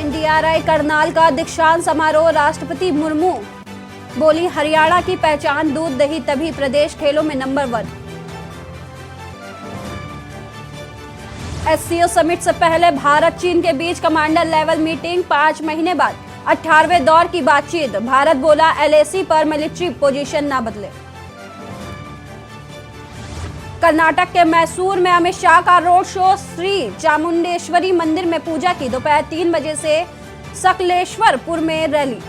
NDRI Karnal का दीक्षांत समारोह, राष्ट्रपति मुर्मू बोली हरियाणा की पहचान दूध दही तभी प्रदेश खेलों में नंबर 1। एससीओ समिट से पहले भारत चीन के बीच कमांडर लेवल मीटिंग, 5 महीने बाद 18वें दौर की बातचीत। भारत बोला एलएसी पर मिलिट्री पोजीशन ना बदले। कर्नाटक के मैसूर में अमित शाह का रोड शो, श्री चामुंडेश्वरी मंदिर में पूजा की। दोपहर 3 बजे से सकलेश्वरपुर में रैली।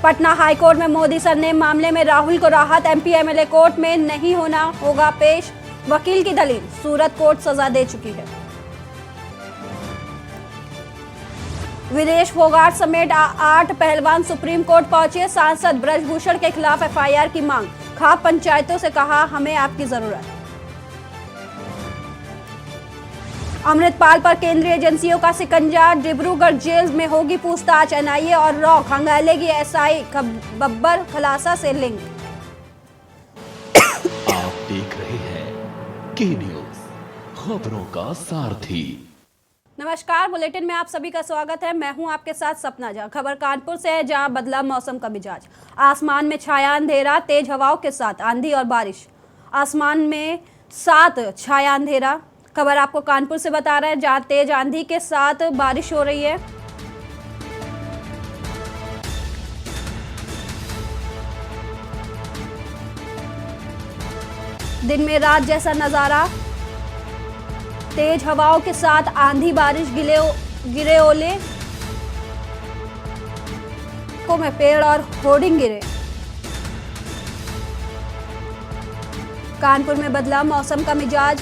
पटना हाईकोर्ट में मोदी सरनेम मामले में राहुल को राहत, एमपी एमएलए कोर्ट में नहीं होना होगा पेश, वकील की दलील। सूरत कोर्ट सजा दे चुकी है। विदेश फोगाट समेत 8 पहलवान सुप्रीम कोर्ट पहुंचे। सांसद ब्रजभूषण के खिलाफ एफआईआर की मांग। खाप पंचायतों से कहा हमें आपकी जरूरत। अमृतपाल पर केंद्रीय एजेंसियों का सिकंजा, डिब्रूगढ़ जेल में होगी पूछताछ। एनआईए और रॉ खंगालेगी एसआई बब्बर खुलासा से लिंक। आप देख रहे हैं के न्यूज, खबरों का सारथी। नमस्कार, बुलेटिन में आप सभी का स्वागत है। मैं हूं आपके साथ सपना झा। खबर कानपुर से है, जहां बदला मौसम का मिजाज। आसमान में छाया अंधेरा, तेज हवाओं के साथ आंधी और बारिश। आसमान में साथ छाया अंधेरा। खबर आपको कानपुर से बता रहे हैं, जहां तेज आंधी के साथ बारिश हो रही है। दिन में रात जैसा नजारा, तेज हवाओं के साथ आंधी बारिश, गिरे ओले को में पेड़ और होर्डिंग गिरे। कानपुर में बदला मौसम का मिजाज।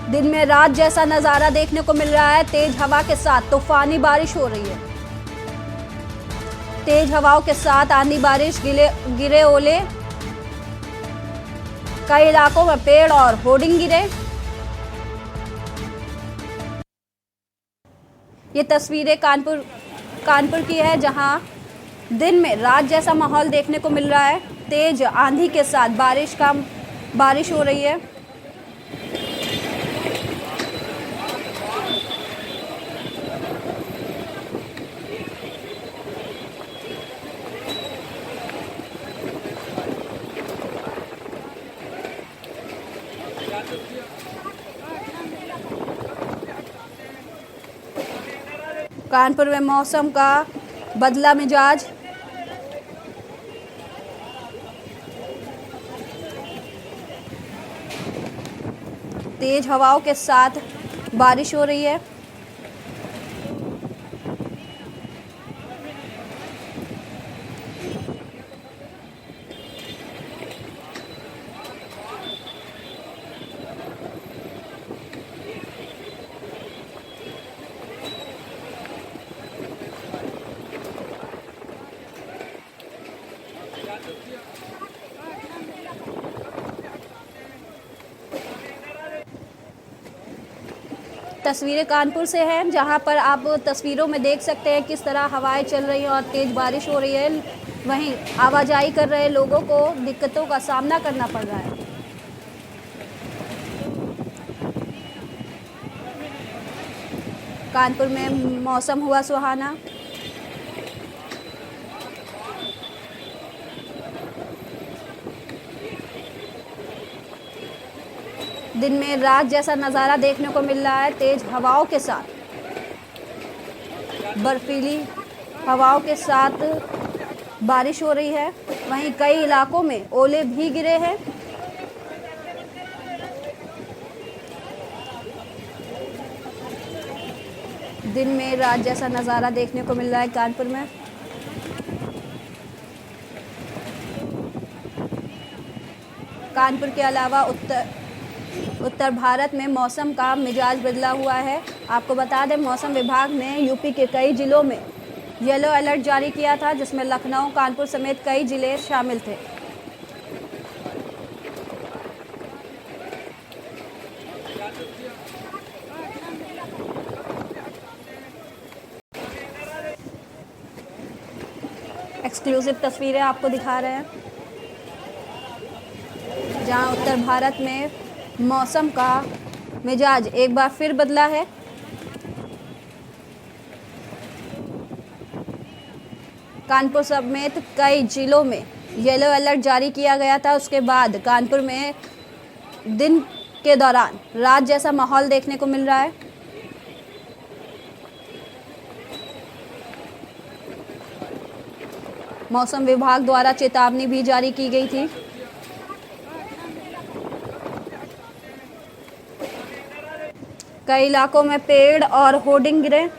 दिन में रात जैसा नजारा देखने को मिल रहा है। तेज हवा के साथ तूफानी बारिश हो रही है। तेज हवाओं के साथ आंधी बारिश, गिरे ओले, कई इलाकों में पेड़ और होर्डिंग गिरे। ये तस्वीरें कानपुर की है, जहां दिन में रात जैसा माहौल देखने को मिल रहा है। तेज आंधी के साथ बारिश हो रही है। कानपुर में मौसम का बदला मिजाज। तेज हवाओं के साथ बारिश हो रही है। तस्वीरें कानपुर से हैं, जहां पर आप तस्वीरों में देख सकते हैं किस तरह हवाएं चल रही हैं और तेज बारिश हो रही है। वहीं आवाजाही कर रहे लोगों को दिक्कतों का सामना करना पड़ रहा है। कानपुर में मौसम हुआ सुहाना। दिन में रात जैसा नज़ारा देखने को मिल रहा है। तेज हवाओं के साथ, बर्फीली हवाओं के साथ बारिश हो रही है। वहीं कई इलाकों में ओले भी गिरे हैं। दिन में रात जैसा नज़ारा देखने को मिल रहा है कानपुर में। कानपुर के अलावा उत्तर भारत में मौसम का मिजाज बदला हुआ है। आपको बता दें, मौसम विभाग ने यूपी के कई जिलों में येलो अलर्ट जारी किया था, जिसमें लखनऊ, कानपुर समेत कई जिले शामिल थे। एक्सक्लूसिव तस्वीरें आपको दिखा रहे हैं, जहां उत्तर भारत में मौसम का मिजाज एक बार फिर बदला है। कानपुर समेत कई जिलों में येलो अलर्ट जारी किया गया था। उसके बाद कानपुर में दिन के दौरान रात जैसा माहौल देखने को मिल रहा है। मौसम विभाग द्वारा चेतावनी भी जारी की गई थी। कई इलाकों में पेड़ और होर्डिंग गिरे।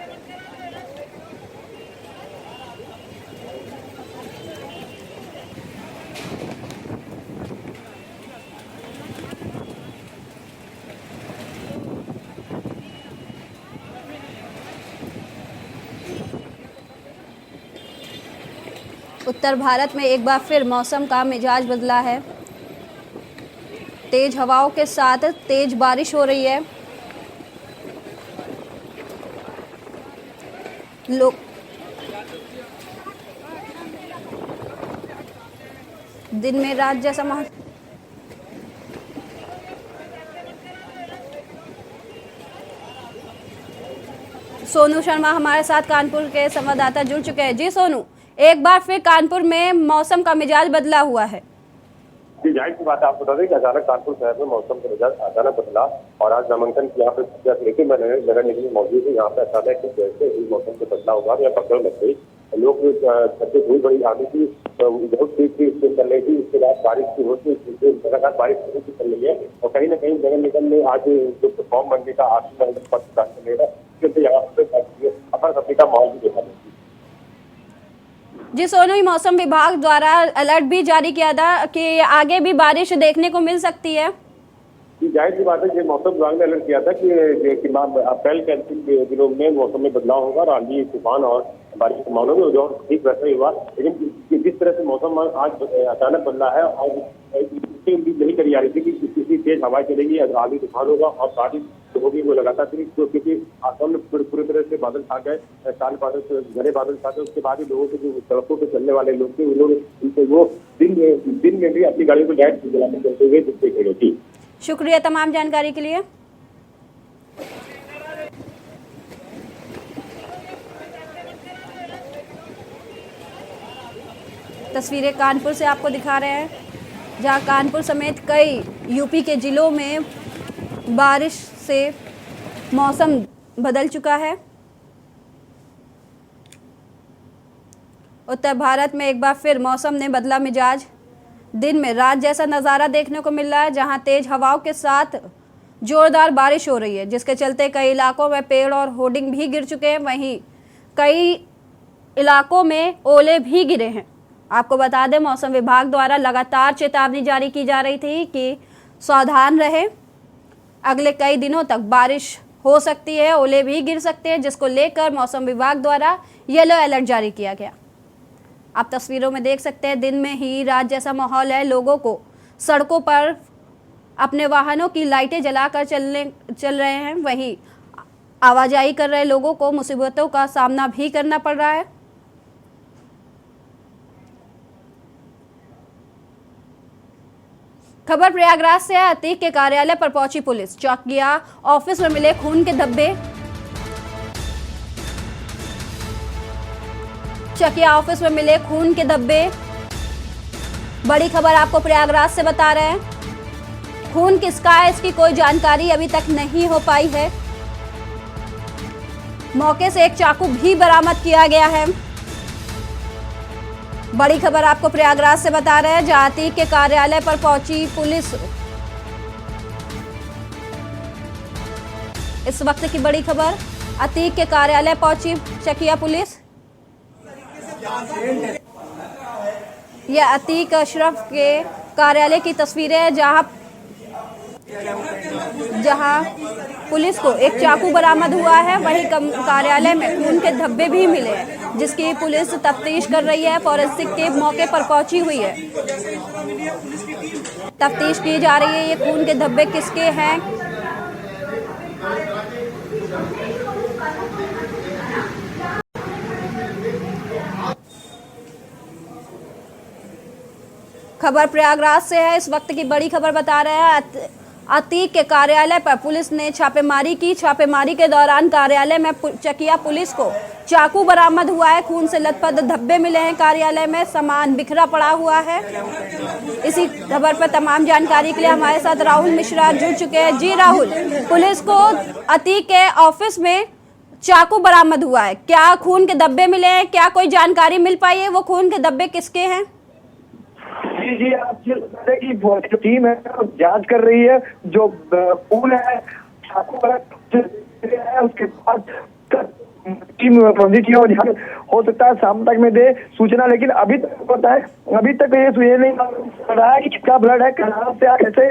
उत्तर भारत में एक बार फिर मौसम का मिजाज बदला है। तेज हवाओं के साथ तेज बारिश हो रही है। लोग दिन में रात जैसा माहौल। सोनू शर्मा हमारे साथ कानपुर के संवाददाता जुड़ चुके हैं। जी सोनू, एक बार फिर कानपुर में मौसम का मिजाज बदला हुआ है। जी, जाहिर सी बात है, आपको बता दें कि अचानक कानपुर शहर में मौसम का मिजाज अचानक बदला और आज नामांकन की यहाँ पे लेकिन मैं नगर निगम में मौजूद हूँ। यहाँ पे अचानक जैसे ही मौसम का बदलाव हुआ या पकड़ लग गई, लोग छत हुई बड़ी आंधी थी, बहुत तेज चल रही थी। उसके बाद बारिश की होती लगातार बारिश चल रही है और कहीं ना कहीं नगर निगम ने आज जो फॉर्म बनने का आखिरी पत्र लेगा, यहाँ पे अपर सभी का माहौल भी देखा। जी सोनू, मौसम विभाग द्वारा अलर्ट भी जारी किया था कि आगे भी बारिश देखने को मिल सकती है। जाहिर सी बात है कि मौसम विभाग ने अलर्ट किया था कि अप्रैल के अंतिम दिनों में मौसम में बदलाव होगा और आंधी तूफान और बारिश के मामलों में जो ठीक वैसा ही हुआ। लेकिन जिस तरह से मौसम आज अचानक बदला है और इसकी उम्मीद नहीं करी जा रही थी कि किसी तेज हवाएं चलेगी, आंधी तूफान होगा और बारिश होगी, वो लगातार थी क्योंकि आसमान में पूरी तरह से बादल छा गए, काले बादल, घने बादल छा गए। उसके बाद ही लोगों के जो सड़कों पर चलने वाले लोग थे उन्होंने वो दिन में भी अपनी गाड़ियों को लाइट जलाकर चलते हुए दिखते खड़े थी। शुक्रिया तमाम जानकारी के लिए। तस्वीरें कानपुर से आपको दिखा रहे हैं, जहां कानपुर समेत कई यूपी के जिलों में बारिश से मौसम बदल चुका है। उत्तर भारत में एक बार फिर मौसम ने बदला मिजाज। दिन में रात जैसा नज़ारा देखने को मिल रहा है, जहां तेज हवाओं के साथ जोरदार बारिश हो रही है, जिसके चलते कई इलाकों में पेड़ और होर्डिंग भी गिर चुके हैं। वहीं कई इलाकों में ओले भी गिरे हैं। आपको बता दें, मौसम विभाग द्वारा लगातार चेतावनी जारी की जा रही थी कि सावधान रहे, अगले कई दिनों तक बारिश हो सकती है, ओले भी गिर सकते हैं, जिसको लेकर मौसम विभाग द्वारा येलो अलर्ट जारी किया गया। आप तस्वीरों में देख सकते हैं, दिन में ही रात जैसा माहौल है। लोगों को सड़कों पर अपने वाहनों की लाइटें जलाकर चल रहे हैं। वहीं आवाजाही कर रहे लोगों को मुसीबतों का सामना भी करना पड़ रहा है। खबर प्रयागराज से है। अतीक के कार्यालय पर पहुंची पुलिस। चौकिया ऑफिस में मिले खून के धब्बे। चकिया ऑफिस में मिले खून के धब्बे। बड़ी खबर आपको प्रयागराज से बता रहे हैं। खून किसका है, इसकी कोई जानकारी अभी तक नहीं हो पाई है। मौके से एक चाकू भी बरामद किया गया है। बड़ी खबर आपको प्रयागराज से बता रहे हैं, जहां अतीक के कार्यालय पर पहुंची पुलिस। इस वक्त की बड़ी खबर, अतीक के कार्यालय पहुंची चकिया पुलिस। यह अतीक अशरफ के कार्यालय की तस्वीरें हैं, जहां पुलिस को एक चाकू बरामद हुआ है। वहीं कार्यालय में खून के धब्बे भी मिले हैं, जिसकी पुलिस तफ्तीश कर रही है। फॉरेंसिक टीम मौके पर पहुंची हुई है, तफ्तीश की जा रही है ये खून के धब्बे किसके हैं। खबर प्रयागराज से है। इस वक्त की बड़ी खबर बता रहे हैं, अतीक के कार्यालय पर पुलिस ने छापेमारी की। छापेमारी के दौरान कार्यालय में चकिया पुलिस को चाकू बरामद हुआ है। खून से लथपथ धब्बे मिले हैं। कार्यालय में सामान बिखरा पड़ा हुआ है। इसी खबर पर तमाम जानकारी के लिए हमारे साथ राहुल मिश्रा जुड़ चुके हैं। जी राहुल, पुलिस को अतीक के ऑफिस में चाकू बरामद हुआ है, क्या खून के धब्बे मिले हैं? क्या कोई जानकारी मिल पाई है वो खून के धब्बे किसके हैं? जी आप ये बता दें कि जो टीम है जांच कर रही है। जो खून है उसके बाद टीम पॉजिटिव हो सकता है शाम तक में दे सूचना, लेकिन अभी तक पता है, अभी तक ये नहीं पता रहा है कि कितना ब्लड है, कहाँ से कैसे।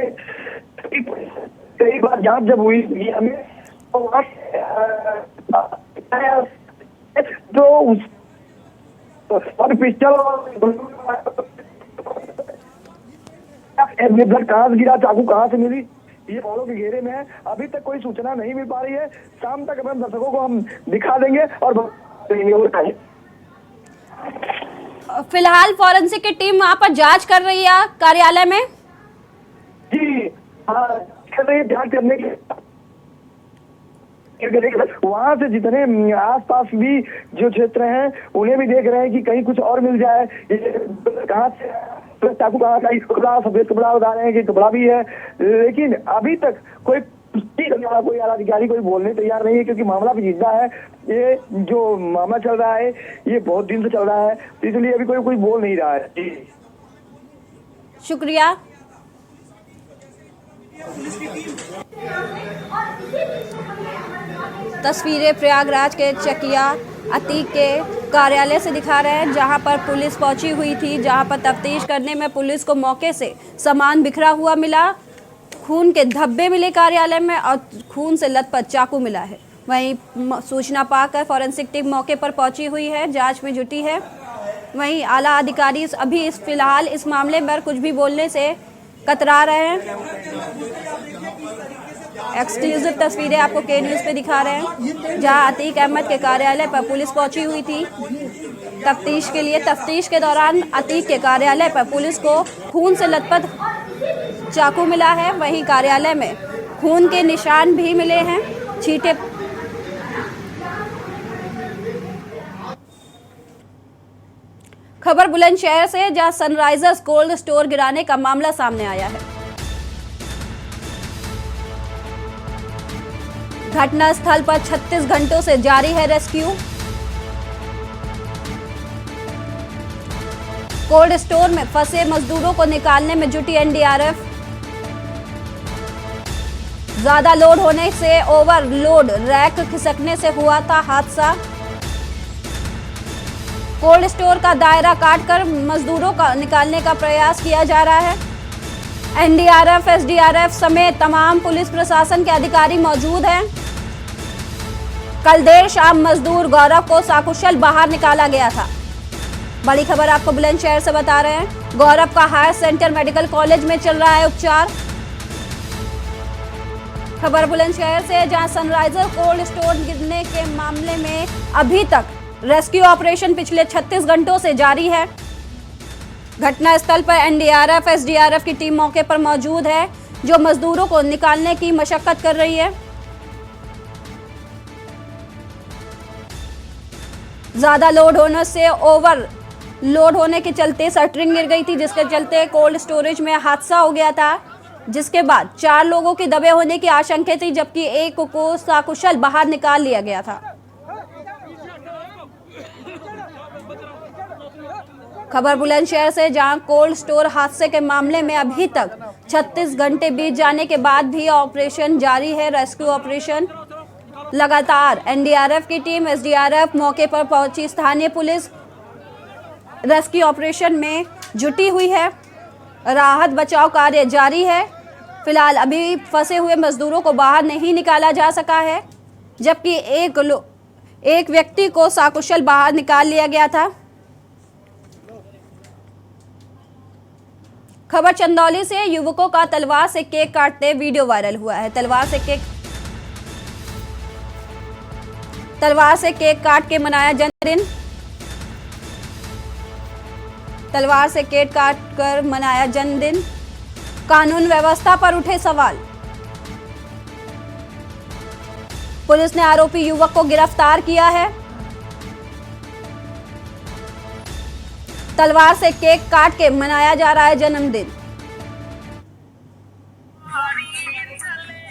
कई बार जांच जब हुई हमें तो और पिस्टल ब्लड कहाँ से गिरा, चाकू कहाँ से मिली, ये फॉलो के घेरे में है। अभी तक कोई सूचना नहीं मिल पा रही है। शाम तक अपने दर्शकों को हम दिखा देंगे और फिलहाल फॉरेंसिक की टीम वहाँ पर जांच कर रही है कार्यालय में। जी हाँ, कर रही है जांच करने की। वहाँ से जितने आसपास भी जो क्षेत्र हैं उन्हें भी देख रहे हैं कि कहीं कुछ और मिल जाए। कहाँ से चाकू कहाँ का, कपड़ा सफेद कपड़ा बता रहे हैं कि कपड़ा भी है, लेकिन अभी तक कोई कोई अधिकारी कोई बोलने तैयार नहीं है, क्योंकि मामला पेचीदा है। ये जो मामला चल रहा है ये बहुत दिन से चल रहा है, तो इसलिए अभी कोई बोल नहीं रहा है। जी शुक्रिया। तस्वीरें प्रयागराज के चकिया अतीक के कार्यालय से दिखा रहे हैं, जहां पर पुलिस पहुंची हुई थी, जहां पर तफ्तीश करने में पुलिस को मौके से सामान बिखरा हुआ मिला, खून के धब्बे मिले कार्यालय में और खून से लथपथ चाकू मिला है। वहीं सूचना पाकर फॉरेंसिक टीम मौके पर पहुंची हुई है, जांच में जुटी है। वहीं आला अधिकारी अभी फिलहाल इस मामले पर कुछ भी बोलने से कतरा रहे हैं। एक्सक्लूसिव तस्वीरें आपको के न्यूज़ पे दिखा रहे हैं, जहां अतीक अहमद के कार्यालय पर पुलिस पहुंची हुई थी तफ्तीश के लिए। तफ्तीश के दौरान अतीक के कार्यालय पर पुलिस को खून से लथपथ चाकू मिला है। वहीं कार्यालय में खून के निशान भी मिले हैं, छींटे। खबर बुलंदशहर से, जहां सनराइजर्स कोल्ड स्टोर गिराने का मामला सामने आया है। घटना स्थल पर 36 घंटों से जारी है रेस्क्यू। कोल्ड स्टोर में फंसे मजदूरों को निकालने में जुटी एनडीआरएफ। ज्यादा लोड होने से ओवरलोड रैक खिसकने से हुआ था हादसा। कोल्ड स्टोर का दायरा काटकर मजदूरों का निकालने का प्रयास किया जा रहा है। एनडीआरएफ, एसडीआरएफ समेत तमाम पुलिस प्रशासन के अधिकारी मौजूद हैं। कल देर शाम मजदूर गौरव को सकुशल बाहर निकाला गया था। बड़ी खबर आपको बुलंदशहर से बता रहे हैं। गौरव का हायर सेंटर मेडिकल कॉलेज में चल रहा है उपचार। खबर बुलंदशहर से, जहां सनराइजर कोल्ड स्टोर गिरने के मामले में अभी तक रेस्क्यू ऑपरेशन पिछले 36 घंटों से जारी है। घटना स्थल पर एनडीआरएफ, एसडीआरएफ की टीम मौके पर मौजूद है, जो मजदूरों को निकालने की मशक्कत कर रही है। ज्यादा लोड होने से ओवरलोड होने के चलते शटरिंग गिर गई थी, जिसके चलते कोल्ड स्टोरेज में हादसा हो गया था, जिसके बाद 4 लोगों की दबे होने की आशंका थी, जबकि एक को सकुशल बाहर निकाल लिया गया था। खबर बुलंदशहर से, जहां कोल्ड स्टोर हादसे के मामले में अभी तक 36 घंटे बीत जाने के बाद भी ऑपरेशन जारी है, रेस्क्यू ऑपरेशन लगातार। एनडीआरएफ की टीम, एसडीआरएफ मौके पर पहुंची, स्थानीय पुलिस रेस्क्यू ऑपरेशन में जुटी हुई है। राहत बचाव कार्य जारी है। फिलहाल अभी फंसे हुए मजदूरों को बाहर नहीं निकाला जा सका है, जबकि एक व्यक्ति को सकुशल बाहर निकाल लिया गया था। खबर चंदौली से, युवकों का तलवार से केक काटते वीडियो वायरल हुआ है। तलवार से केक काट के मनाया जन्मदिन। तलवार से केक काट कर मनाया जन्मदिन। कानून व्यवस्था पर उठे सवाल। पुलिस ने आरोपी युवक को गिरफ्तार किया है। तलवार से केक काट के मनाया जा रहा है जन्मदिन।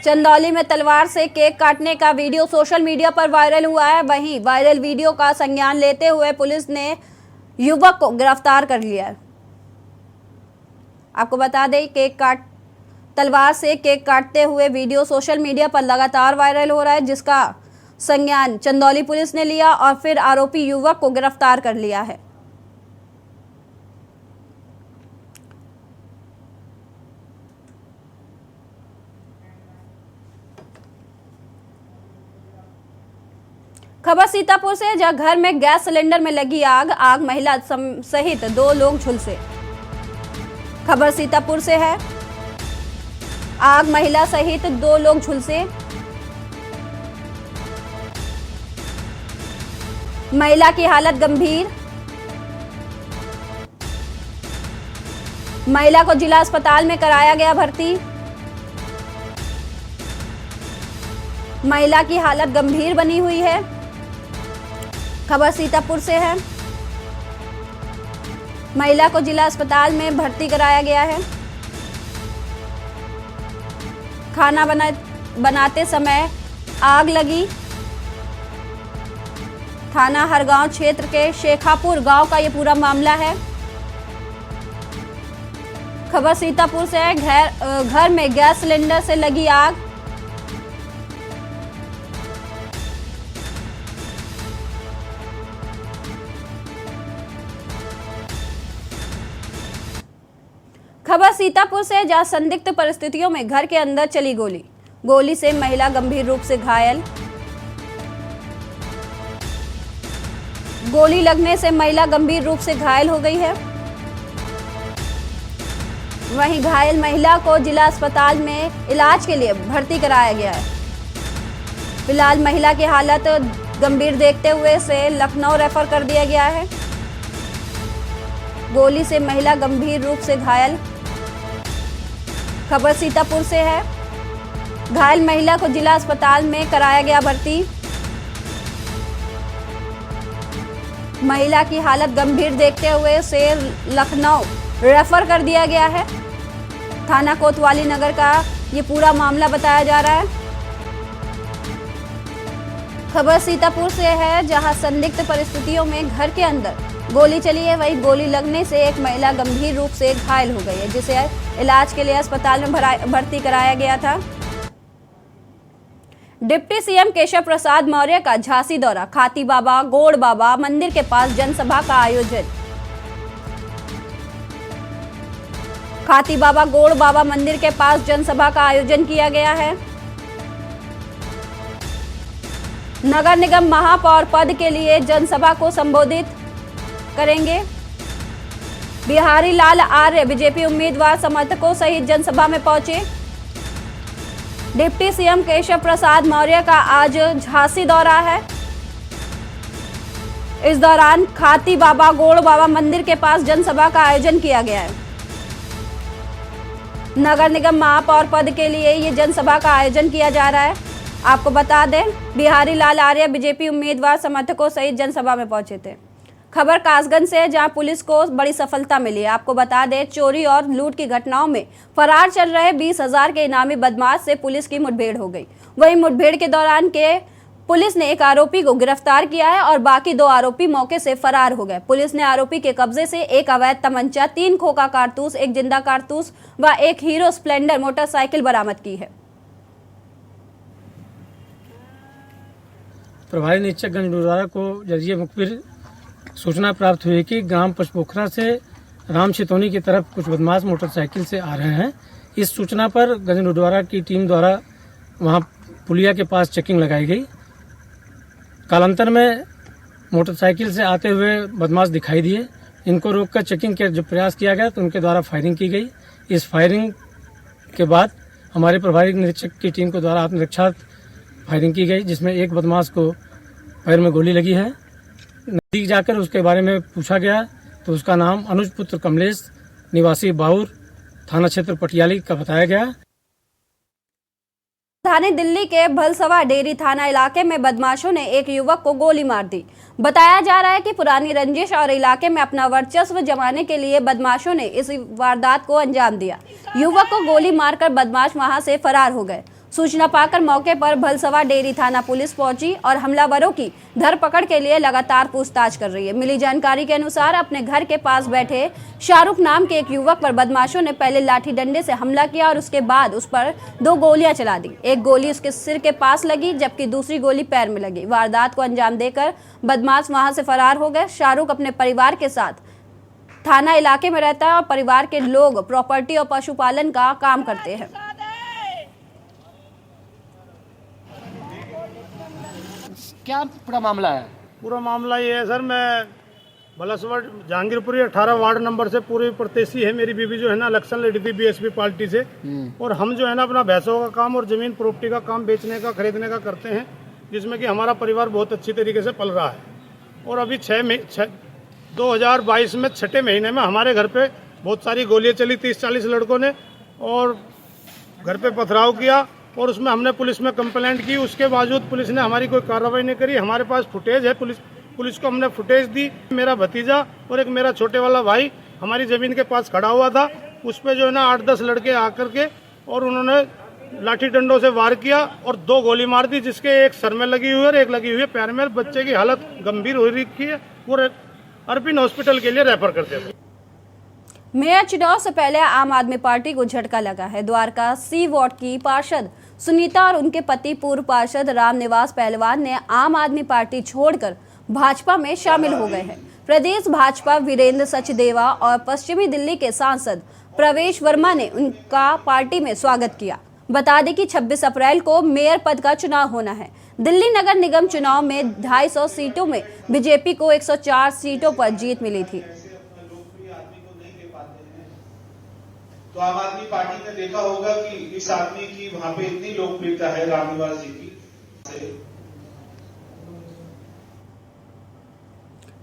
चंदौली में तलवार से केक काटने का वीडियो सोशल मीडिया पर वायरल हुआ है। वहीं वायरल वीडियो का संज्ञान लेते हुए पुलिस ने युवक को गिरफ्तार कर लिया है। आपको बता दें तलवार से केक काटते हुए वीडियो सोशल मीडिया पर लगातार वायरल हो रहा है, जिसका संज्ञान चंदौली पुलिस ने लिया और फिर आरोपी युवक को गिरफ्तार कर लिया है। खबर सीतापुर से, जहां घर में गैस सिलेंडर में लगी आग महिला सहित 2 लोग झुलसे। खबर सीतापुर से है, आग महिला सहित 2 लोग झुलसे। महिला की हालत गंभीर। महिला को जिला अस्पताल में कराया गया भर्ती। महिला की हालत गंभीर बनी हुई है। खबर सीतापुर से है, महिला को जिला अस्पताल में भर्ती कराया गया है। खाना बनाते समय आग लगी। थाना हरगांव क्षेत्र के शेखापुर गांव का ये पूरा मामला है। खबर सीतापुर से है, घर में गैस सिलेंडर से लगी आग। खबर सीतापुर से, जहां संदिग्ध परिस्थितियों में घर के अंदर चली गोली से महिला गंभीर रूप से घायल। गोली लगने से महिला गंभीर रूप से घायल हो गई है। वहीं घायल महिला को जिला अस्पताल में इलाज के लिए भर्ती कराया गया है। फिलहाल महिला की हालत गंभीर देखते हुए से लखनऊ रेफर कर दिया गया है। गोली से महिला गंभीर रूप से घायल। खबर सीतापुर से है, घायल महिला को जिला अस्पताल में कराया गया भर्ती। महिला की हालत गंभीर देखते हुए उसे लखनऊ रेफर कर दिया गया है। थाना कोतवाली नगर का ये पूरा मामला बताया जा रहा है। खबर सीतापुर से है, जहां संदिग्ध परिस्थितियों में घर के अंदर गोली चली है। वहीं गोली लगने से एक महिला गंभीर रूप से घायल हो गई है, जिसे इलाज के लिए अस्पताल में भर्ती कराया गया था। डिप्टी सीएम केशव प्रसाद मौर्य का झांसी दौरा, खाती बाबा गोड़ बाबा मंदिर के पास जनसभा का आयोजन। खाती बाबा गोड़ बाबा मंदिर के पास जनसभा का आयोजन किया गया है। नगर निगम महापौर पद के लिए जनसभा को संबोधित करेंगे। बिहारी लाल आर्य बीजेपी उम्मीदवार समर्थकों सहित जनसभा में पहुंचे। डिप्टी सीएम केशव प्रसाद मौर्य का आज झांसी दौरा है। इस दौरान खाती बाबा गोड़ बाबा मंदिर के पास जनसभा का आयोजन किया गया है। नगर निगम महापौर पद के लिए ये जनसभा का आयोजन किया जा रहा है। आपको बता दें, बिहारी लाल आर्य बीजेपी उम्मीदवार समर्थकों सहित जनसभा में पहुंचे थे। खबर कासगंज से है, जहां पुलिस को बड़ी सफलता मिली है। आपको बता दें, चोरी और लूट की घटनाओं में फरार चल रहे 20,000 के इनामी बदमाश से पुलिस की मुठभेड़ हो गई। वहीं मुठभेड़ के दौरान पुलिस ने एक आरोपी को गिरफ्तार किया है और बाकी 2 आरोपी मौके से फरार हो गए। पुलिस ने आरोपी के कब्जे से एक अवैध तमंचा, 3 खोखा कारतूस, एक जिंदा कारतूस व एक हीरो स्प्लेंडर मोटरसाइकिल बरामद की है। प्रभारी निरीक्षक गंजडोरारा को जरिए मुखबिर सूचना प्राप्त हुई कि ग्राम पचपोखरा से राम छितौनी की तरफ कुछ बदमाश मोटरसाइकिल से आ रहे हैं। इस सूचना पर गंजडोरारा की टीम द्वारा वहां पुलिया के पास चेकिंग लगाई गई। कालांतर में मोटरसाइकिल से आते हुए बदमाश दिखाई दिए। इनको रोककर चेकिंग के जब प्रयास किया गया तो उनके द्वारा फायरिंग की गई। इस फायरिंग के बाद हमारे प्रभारी निरीक्षक की टीम के द्वारा आत्मरक्षा फायरिंग की गई, जिसमें एक बदमाश को पैर में गोली लगी है। नजदीक जाकर उसके बारे में पूछा गया तो उसका नाम अनुज पुत्र कमलेश निवासी बाउर थाना क्षेत्र पटियाली का बताया गया। राजधानी दिल्ली के भलसवा डेरी थाना इलाके में बदमाशों ने एक युवक को गोली मार दी। बताया जा रहा है कि पुरानी रंजिश और इलाके में अपना वर्चस्व जमाने के लिए बदमाशों ने इस वारदात को अंजाम दिया। युवक को गोली मारकर बदमाश वहां से फरार हो गए। सूचना पाकर मौके पर भलसवा डेयरी थाना पुलिस पहुंची और हमलावरों की धरपकड़ के लिए लगातार पूछताछ कर रही है। मिली जानकारी के अनुसार अपने घर के पास बैठे शाहरुख नाम के एक युवक पर बदमाशों ने पहले लाठी डंडे से हमला किया और उसके बाद उस पर 2 गोलियां चला दी। एक गोली उसके सिर के पास लगी जबकि दूसरी गोली पैर में लगी। वारदात को अंजाम देकर बदमाश वहां से फरार हो गए। शाहरुख अपने परिवार के साथ थाना इलाके में रहता है और परिवार के लोग प्रॉपर्टी और पशुपालन का काम करते हैं। क्या पूरा मामला है? पूरा मामला ये है सर, मैं भलसवा जहांगीरपुरी 18 वार्ड नंबर से पूरी प्रत्याशी है। मेरी बीवी जो है ना इलेक्शन लड़ी थी बीएसपी पार्टी से, और हम जो है ना अपना भैंसों का काम और जमीन प्रॉपर्टी का काम बेचने का खरीदने का करते हैं, जिसमें कि हमारा परिवार बहुत अच्छी तरीके से पल रहा है। और अभी 2022 में 6ठे महीने में हमारे घर पे बहुत सारी गोलियां चली, 30-40 लड़कों ने, और घर पे पथराव किया और उसमें हमने पुलिस में कंप्लेंट की। उसके बावजूद पुलिस ने हमारी कोई कार्रवाई नहीं करी। हमारे पास फुटेज है, पुलिस को हमने फुटेज दी। मेरा भतीजा और एक मेरा छोटे वाला भाई हमारी जमीन के पास खड़ा हुआ था, उस पर जो है ना 8-10 लड़के आकर के और उन्होंने लाठी डंडों से वार किया और 2 गोली मार दी, जिसके एक सर में लगी हुई है और एक लगी हुई है पैर में। बच्चे की हालत गंभीर हो रखी है, वो अर्पिन हॉस्पिटल के लिए रेफर करते थे। मेयर चुनाव से पहले आम आदमी पार्टी को झटका लगा है। द्वारका सी वार्ड की पार्षद सुनीता और उनके पति पूर्व पार्षद रामनिवास पहलवान ने आम आदमी पार्टी छोड़कर भाजपा में शामिल हो गए हैं। प्रदेश भाजपा वीरेंद्र सचदेवा और पश्चिमी दिल्ली के सांसद प्रवेश वर्मा ने उनका पार्टी में स्वागत किया। बता दें कि 26 अप्रैल को मेयर पद का चुनाव होना है। दिल्ली नगर निगम चुनाव में 250 सीटों में बीजेपी को 104 सीटों पर जीत मिली थी। तो आम आदमी पार्टी ने देखा होगा कि इस आदमी की वहां पे इतनी लोकप्रियता है रामनिवास जी की।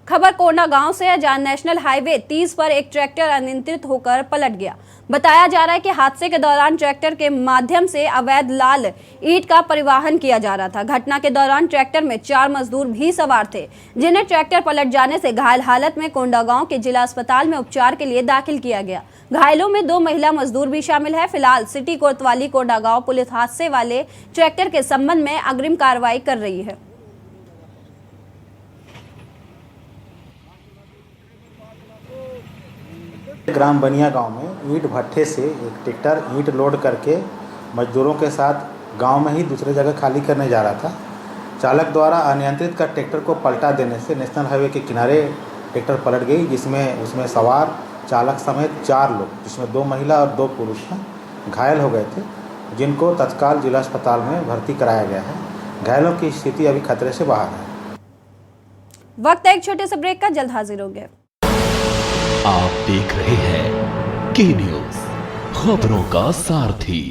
खबर कोंडा गांव से है, जहां नेशनल हाईवे 30 पर एक ट्रैक्टर अनियंत्रित होकर पलट गया। बताया जा रहा है कि हादसे के दौरान ट्रैक्टर के माध्यम से अवैध लाल ईंट का परिवहन किया जा रहा था। घटना के दौरान ट्रैक्टर में 4 मजदूर भी सवार थे, जिन्हें ट्रैक्टर पलट जाने से घायल हालत में कोंडा गांव के जिला अस्पताल में उपचार के लिए दाखिल किया गया। घायलों में 2 महिला मजदूर भी शामिल है। फिलहाल सिटी कोतवाली कोंडा गांव पुलिस हादसे वाले ट्रैक्टर के संबंध में अग्रिम कार्रवाई कर रही है। ग्राम बनिया गांव में ईंट भट्ठे से एक ट्रैक्टर ईंट लोड करके मजदूरों के साथ गांव में ही दूसरे जगह खाली करने जा रहा था। चालक द्वारा अनियंत्रित कर ट्रैक्टर को पलटा देने से नेशनल हाईवे के किनारे ट्रैक्टर पलट गई, जिसमें उसमें सवार चालक समेत 4 लोग, जिसमें 2 महिला और 2 पुरुष घायल हो गए थे, जिनको तत्काल जिला अस्पताल में भर्ती कराया गया है। घायलों की स्थिति अभी खतरे से बाहर है। वक्त है एक छोटे से ब्रेक का, जल्द हाजिर होंगे। आप देख रहे हैं के न्यूज, खबरों का सारथी।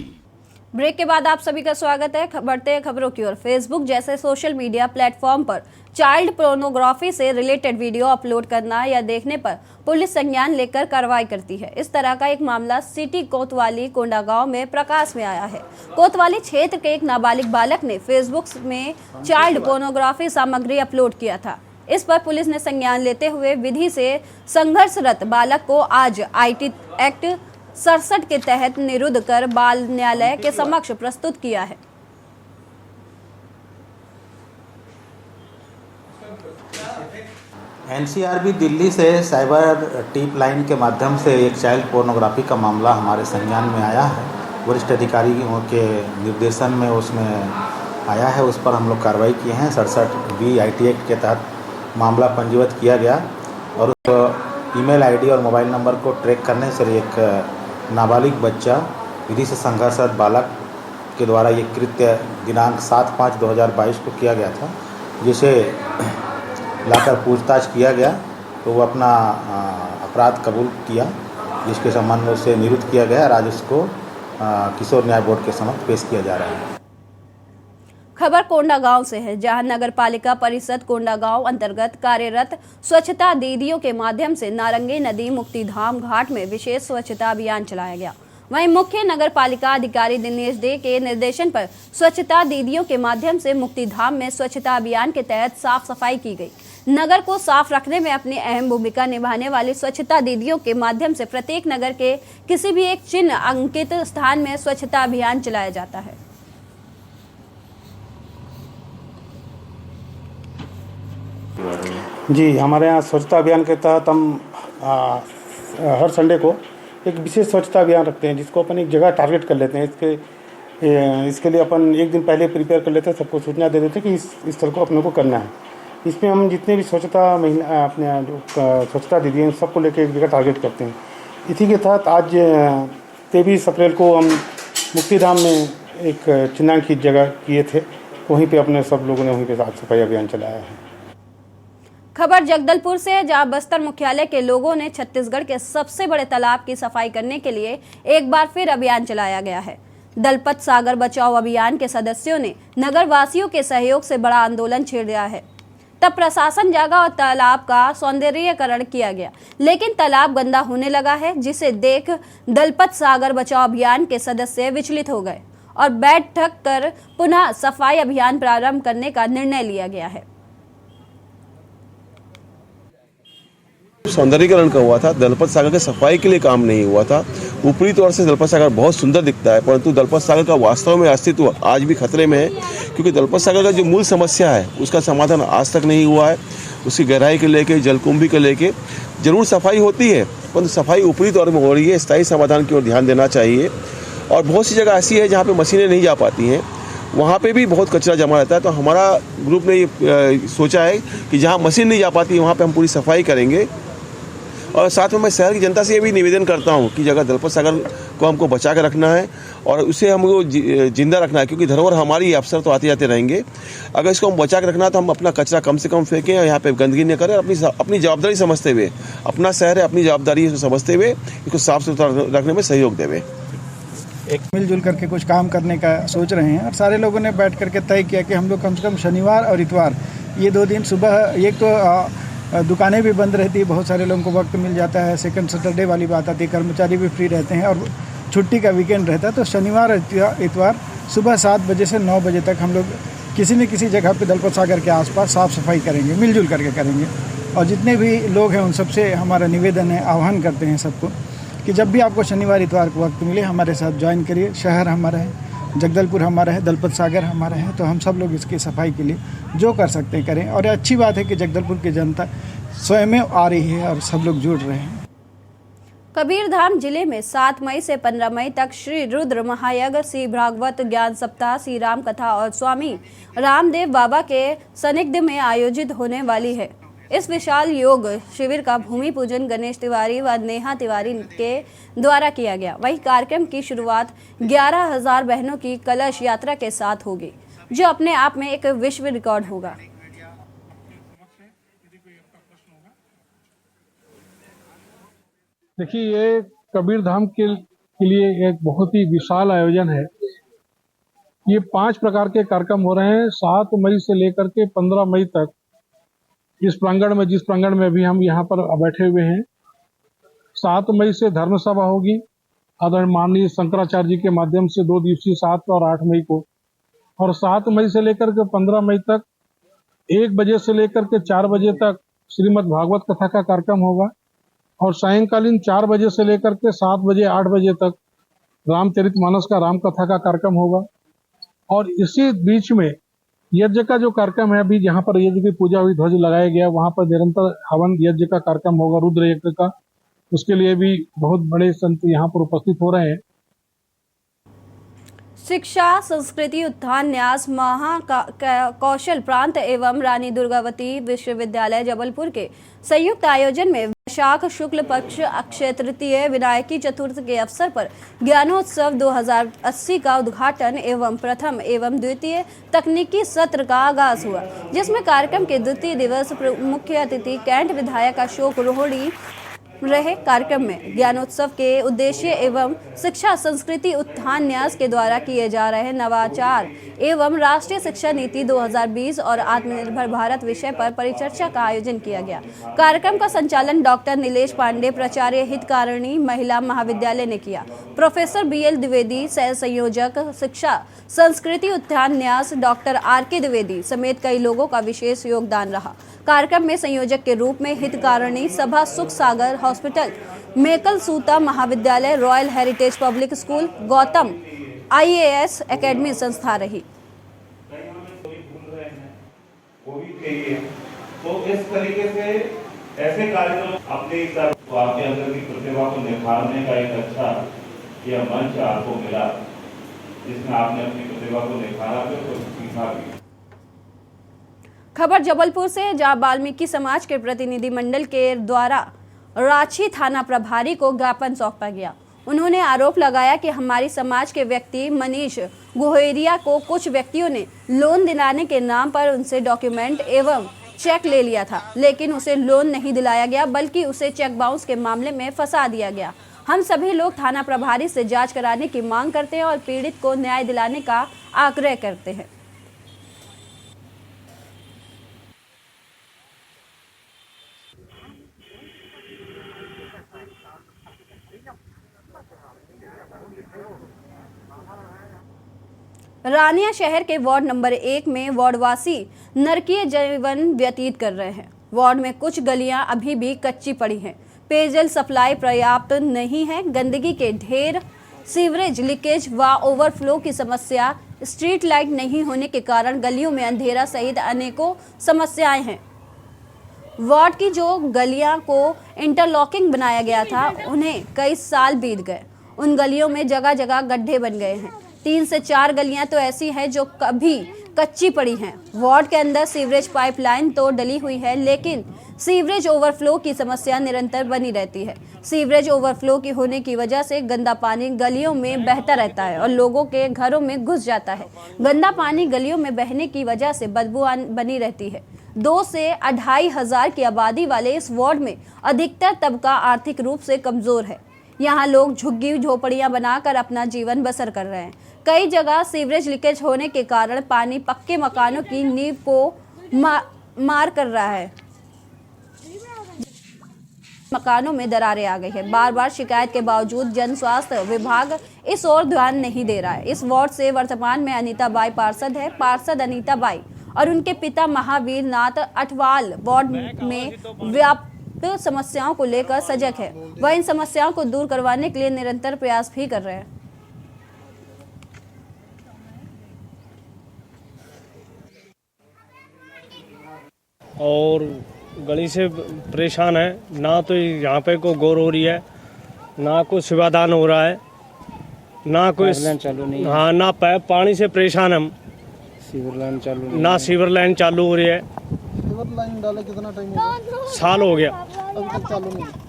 ब्रेक के बाद आप सभी का स्वागत है। बढ़ते हैं खबरों की ओर। फेसबुक जैसे सोशल मीडिया प्लेटफॉर्म पर चाइल्ड पोर्नोग्राफी से रिलेटेड वीडियो अपलोड करना या देखने पर पुलिस संज्ञान लेकर कार्रवाई करती है। इस तरह का एक मामला सिटी कोतवाली कोंडा गांव में प्रकाश में आया है। कोतवाली क्षेत्र के एक नाबालिग बालक ने फेसबुक में चाइल्ड पोर्नोग्राफी सामग्री अपलोड किया था। इस पर पुलिस ने संज्ञान लेते हुए विधि से संघर्षरत बालक को आज आईटी एक्ट 67 के तहत निरुद्ध कर बाल न्यायालय के समक्ष प्रस्तुत किया है। एनसीआरबी दिल्ली से साइबर टिप लाइन के माध्यम से एक चाइल्ड पोर्नोग्राफी का मामला हमारे संज्ञान में आया है। वरिष्ठ अधिकारियों के निर्देशन में उसमें आया है, उस पर हम लोग कार्रवाई किए हैं। 67B आईटी एक्ट के तहत मामला पंजीबद्ध किया गया और उस ईमेल आईडी और मोबाइल नंबर को ट्रैक करने से एक नाबालिग बच्चा विधि से संघर्षरत बालक के द्वारा ये कृत्य दिनांक 7/5/2022 को किया गया था, जिसे लाकर पूछताछ किया गया तो वो अपना अपराध कबूल किया, जिसके संबंध में उसे निरुद्ध किया गया और आज उसको किशोर न्याय बोर्ड के समक्ष पेश किया जा रहा है। खबर कोंडा गांव से है, जहां नगर पालिका परिषद कोंडा गांव अंतर्गत कार्यरत स्वच्छता दीदियों के माध्यम से नारंगी नदी मुक्तिधाम घाट में विशेष स्वच्छता अभियान चलाया गया। वहीं मुख्य नगर पालिका अधिकारी दिनेश दे के निर्देशन पर स्वच्छता दीदियों के माध्यम से मुक्तिधाम में स्वच्छता अभियान के तहत साफ सफाई की गई। नगर को साफ रखने में अपनी अहम भूमिका निभाने वाली स्वच्छता दीदियों के माध्यम से प्रत्येक नगर के किसी भी एक चिन्ह अंकित स्थान में स्वच्छता अभियान चलाया जाता है। जी, हमारे यहाँ स्वच्छता अभियान के तहत हम हर संडे को एक विशेष स्वच्छता अभियान रखते हैं, जिसको अपन एक जगह टारगेट कर लेते हैं। इसके लिए अपन एक दिन पहले प्रिपेयर कर लेते हैं, सबको सूचना दे देते हैं कि इस स्थल को अपने को करना है। इसमें हम जितने भी स्वच्छता महिला अपने जो स्वच्छता दीदी हैं सबको लेकर एक जगह टारगेट करते हैं। इसी के तहत आज 23 अप्रैल को हम मुक्तिधाम में एक चिन्हांकित जगह किए थे, वहीं पे अपने सब लोगों ने वहीं पे साफ सफाई अभियान चलाया है। खबर जगदलपुर से है, जहां बस्तर मुख्यालय के लोगों ने छत्तीसगढ़ के सबसे बड़े तालाब की सफाई करने के लिए एक बार फिर अभियान चलाया गया है। दलपत सागर बचाओ अभियान के सदस्यों ने नगर वासियों के सहयोग से बड़ा आंदोलन छेड़ दिया है। तब प्रशासन जागा और तालाब का सौंदर्यीकरण किया गया, लेकिन तालाब गंदा होने लगा है, जिसे देख दलपत सागर बचाओ अभियान के सदस्य विचलित हो गए और बैठक कर पुनः सफाई अभियान प्रारंभ करने का निर्णय लिया गया है। सौंदर्यीकरण का हुआ था, दलपत सागर के सफाई के लिए काम नहीं हुआ था। ऊपरी तौर से दलपत सागर बहुत सुंदर दिखता है, परंतु दलपत सागर का वास्तव में अस्तित्व आज भी खतरे में है, क्योंकि दलपत सागर का जो मूल समस्या है उसका समाधान आज तक नहीं हुआ है। उसकी गहराई को लेके, जलकुंभी को लेके जरूर सफाई होती है, परंतु सफाई ऊपरी तौर में हो रही है। स्थायी समाधान की ओर ध्यान देना चाहिए। और बहुत सी जगह ऐसी है जहाँ पे मशीनें नहीं जा पाती हैं, वहाँ पे भी बहुत कचरा जमा रहता है। तो हमारा ग्रुप ने ये सोचा है कि जहाँ मशीन नहीं जा पाती वहाँ पे हम पूरी सफाई करेंगे। और साथ में मैं शहर की जनता से ये भी निवेदन करता हूँ कि जगह दलपत सागर को हमको बचा कर रखना है और उसे हमको जिंदा रखना है, क्योंकि धरोहर हमारी, अफसर तो आते जाते रहेंगे। अगर इसको हम बचा कर रखना है तो हम अपना कचरा कम से कम फेंकें, यहाँ पे गंदगी न करें, अपनी जवाबदारी समझते हुए, अपना शहर है, अपनी जवाबदारी समझते हुए इसको साफ सुथरा रखने में सहयोग देवे। एक मिलजुल करके कुछ काम करने का सोच रहे हैं और सारे लोगों ने बैठ करके तय किया कि हम लोग कम से कम शनिवार और इतवार ये 2 दिन सुबह, एक तो दुकानें भी बंद रहती है, बहुत सारे लोगों को वक्त मिल जाता है, सेकंड सैटरडे वाली बात आती है, कर्मचारी भी फ्री रहते हैं और छुट्टी का वीकेंड रहता है। तो शनिवार इतवार सुबह 7 बजे से 9 बजे तक हम लोग किसी न किसी जगह पे दलपत सागर के आसपास साफ़ सफाई करेंगे, मिलजुल करके करेंगे। और जितने भी लोग हैं उन सबसे हमारा निवेदन है, आह्वान करते हैं सबको कि जब भी आपको शनिवार इतवार को वक्त मिले हमारे साथ ज्वाइन करिए। शहर हमारा है, जगदलपुर हमारा है, दलपत सागर हमारा है, तो हम सब लोग इसकी सफाई के लिए जो कर सकते हैं करें। और अच्छी बात है कि जगदलपुर की जनता स्वयं आ रही है और सब लोग जुड़ रहे हैं। कबीरधाम जिले में 7 मई से 15 मई तक श्री रुद्र महायज्ञ, श्री भागवत ज्ञान सप्ताह, श्री राम कथा और स्वामी रामदेव बाबा के सानिध्य में आयोजित होने वाली है। इस विशाल योग शिविर का भूमि पूजन गणेश तिवारी व नेहा तिवारी के द्वारा किया गया। वहीं कार्यक्रम की शुरुआत 11,000 बहनों की कलश यात्रा के साथ होगी, जो अपने आप में एक विश्व रिकॉर्ड होगा। देखिए, ये कबीरधाम के लिए एक बहुत ही विशाल आयोजन है। ये 5 प्रकार के कार्यक्रम हो रहे हैं 7 मई से लेकर के 15 मई तक। इस प्रांगण में, जिस प्रांगण में भी हम यहाँ पर बैठे हुए हैं, 7 मई से धर्म सभा होगी आदरणीय माननीय शंकराचार्य जी के माध्यम से 2 दिवसीय 7 और 8 मई को, और 7 मई से लेकर के 15 मई तक 1 बजे से लेकर के 4 बजे तक श्रीमद् भागवत कथा का कार्यक्रम होगा, और सायंकालीन 4 बजे से लेकर के 7 बजे 8 बजे तक रामचरितमानस का राम कथा का कार्यक्रम होगा। और इसी बीच में यज्ञ का जो कार्यक्रम है, अभी जहाँ पर यज्ञ की पूजा हुई, ध्वज लगाया गया, वहाँ पर निरंतर हवन यज्ञ का कार्यक्रम होगा, रुद्र यज्ञ का। उसके लिए भी बहुत बड़े संत यहाँ पर उपस्थित हो रहे हैं। शिक्षा, संस्कृति, उत्थान, न्यास, महाकौशल प्रांत एवं रानी दुर्गावती विश्वविद्यालय जबलपुर के संयुक्त आयोजन में वैशाख शुक्ल पक्ष अक्षय तृतीय विनायकी चतुर्थ के अवसर पर ज्ञानोत्सव 2080 का उद्घाटन एवं प्रथम एवं द्वितीय तकनीकी सत्र का आगाज हुआ, जिसमें कार्यक्रम के द्वितीय दिवस मुख्य अतिथि कैंट विधायक अशोक रोहड़ी रहे कार्यक्रम में ज्ञानोत्सव के उद्देश्य एवं शिक्षा संस्कृति उत्थान न्यास के द्वारा किए जा रहे नवाचार एवं राष्ट्रीय शिक्षा नीति 2020 और आत्मनिर्भर भारत विषय पर परिचर्चा का आयोजन किया गया। कार्यक्रम का संचालन डॉक्टर नीलेश पांडे, प्राचार्य हितकारिणी महिला महाविद्यालय ने किया। प्रोफेसर BL द्विवेदी, सह संयोजक शिक्षा संस्कृति उत्थान न्यास डॉक्टर RK द्विवेदी समेत कई लोगों का विशेष योगदान रहा। कार्यक्रम में संयोजक के रूप में हितकारिणी सभा, सुख सागर हॉस्पिटल, मेकल सूता महाविद्यालय, royal heritage public school, Gautam IAS academy संस्था रही। तो इस तरीके से ऐसे कार्यक्रम अपने आपके अंदर की प्रतिभा को निखारने का एक अच्छा यह मंच आपको मिला, जिसमें आपने अपनी प्रतिभा को निखारा भी और सीखा भी। खबर जबलपुर से, जहां वाल्मीकि समाज के प्रतिनिधि मंडल के द्वारा रांची थाना प्रभारी को ज्ञापन सौंपा गया। उन्होंने आरोप लगाया कि हमारी समाज के व्यक्ति मनीष गोहेरिया को कुछ व्यक्तियों ने लोन दिलाने के नाम पर उनसे डॉक्यूमेंट एवं चेक ले लिया था, लेकिन उसे लोन नहीं दिलाया गया, बल्कि उसे चेक बाउंस के मामले में फंसा दिया गया। हम सभी लोग थाना प्रभारी से जांच कराने की मांग करते हैं और पीड़ित को न्याय दिलाने का आग्रह करते हैं। रानिया शहर के वार्ड नंबर 1 में वार्डवासी नरकीय जीवन व्यतीत कर रहे हैं। वार्ड में कुछ गलियां अभी भी कच्ची पड़ी हैं। पेयजल सप्लाई पर्याप्त नहीं है। गंदगी के ढेर, सीवरेज लीकेज व ओवरफ्लो की समस्या, स्ट्रीट लाइट नहीं होने के कारण गलियों में अंधेरा सहित अनेकों समस्याएं हैं। वार्ड की जो गलियां को इंटरलॉकिंग बनाया गया था, उन्हें कई साल बीत गए। उन गलियों में जगह जगह गड्ढे बन गए हैं। 3 से 4 गलियां तो ऐसी हैं जो कभी कच्ची पड़ी हैं। वार्ड के अंदर सीवरेज पाइपलाइन तो डली हुई है, लेकिन सीवरेज ओवरफ्लो की समस्या निरंतर बनी रहती है। सीवरेज ओवरफ्लो की होने की वजह से गंदा पानी गलियों में बहता रहता है और लोगों के घरों में घुस जाता है। गंदा पानी गलियों में बहने की वजह से बदबू बनी रहती है। 2 से 2.5 हजार की आबादी वाले इस वार्ड में अधिकतर तबका आर्थिक रूप से कमजोर है। यहाँ लोग झुग्गी झोपड़ियां बनाकर अपना जीवन बसर कर रहे हैं। कई जगह सीवरेज लीकेज होने के कारण पानी पक्के मकानों की नींव को मार कर रहा है। मकानों में दरारें आ गई है। बार बार शिकायत के बावजूद जन स्वास्थ्य विभाग इस ओर ध्यान नहीं दे रहा है। इस वार्ड से वर्तमान में अनीता बाई पार्षद है। पार्षद अनीता बाई और उनके पिता महावीर नाथ अठवाल वार्ड में व्याप्त समस्याओं को लेकर सजग है। वह इन समस्याओं को दूर करवाने के लिए निरंतर प्रयास भी कर रहे हैं। और गली से परेशान है, ना तो यहाँ पे कोई गौर हो रही है, ना कोई शिवादान हो रहा है, ना कोई चालू नहीं है। हाँ, ना पानी से परेशान हम, सीवर लाइन चालू नहीं, ना सीवर लाइन चालू हो रही है। सीवर लाइन डाले कितना टाइम हो गया? साल हो गया,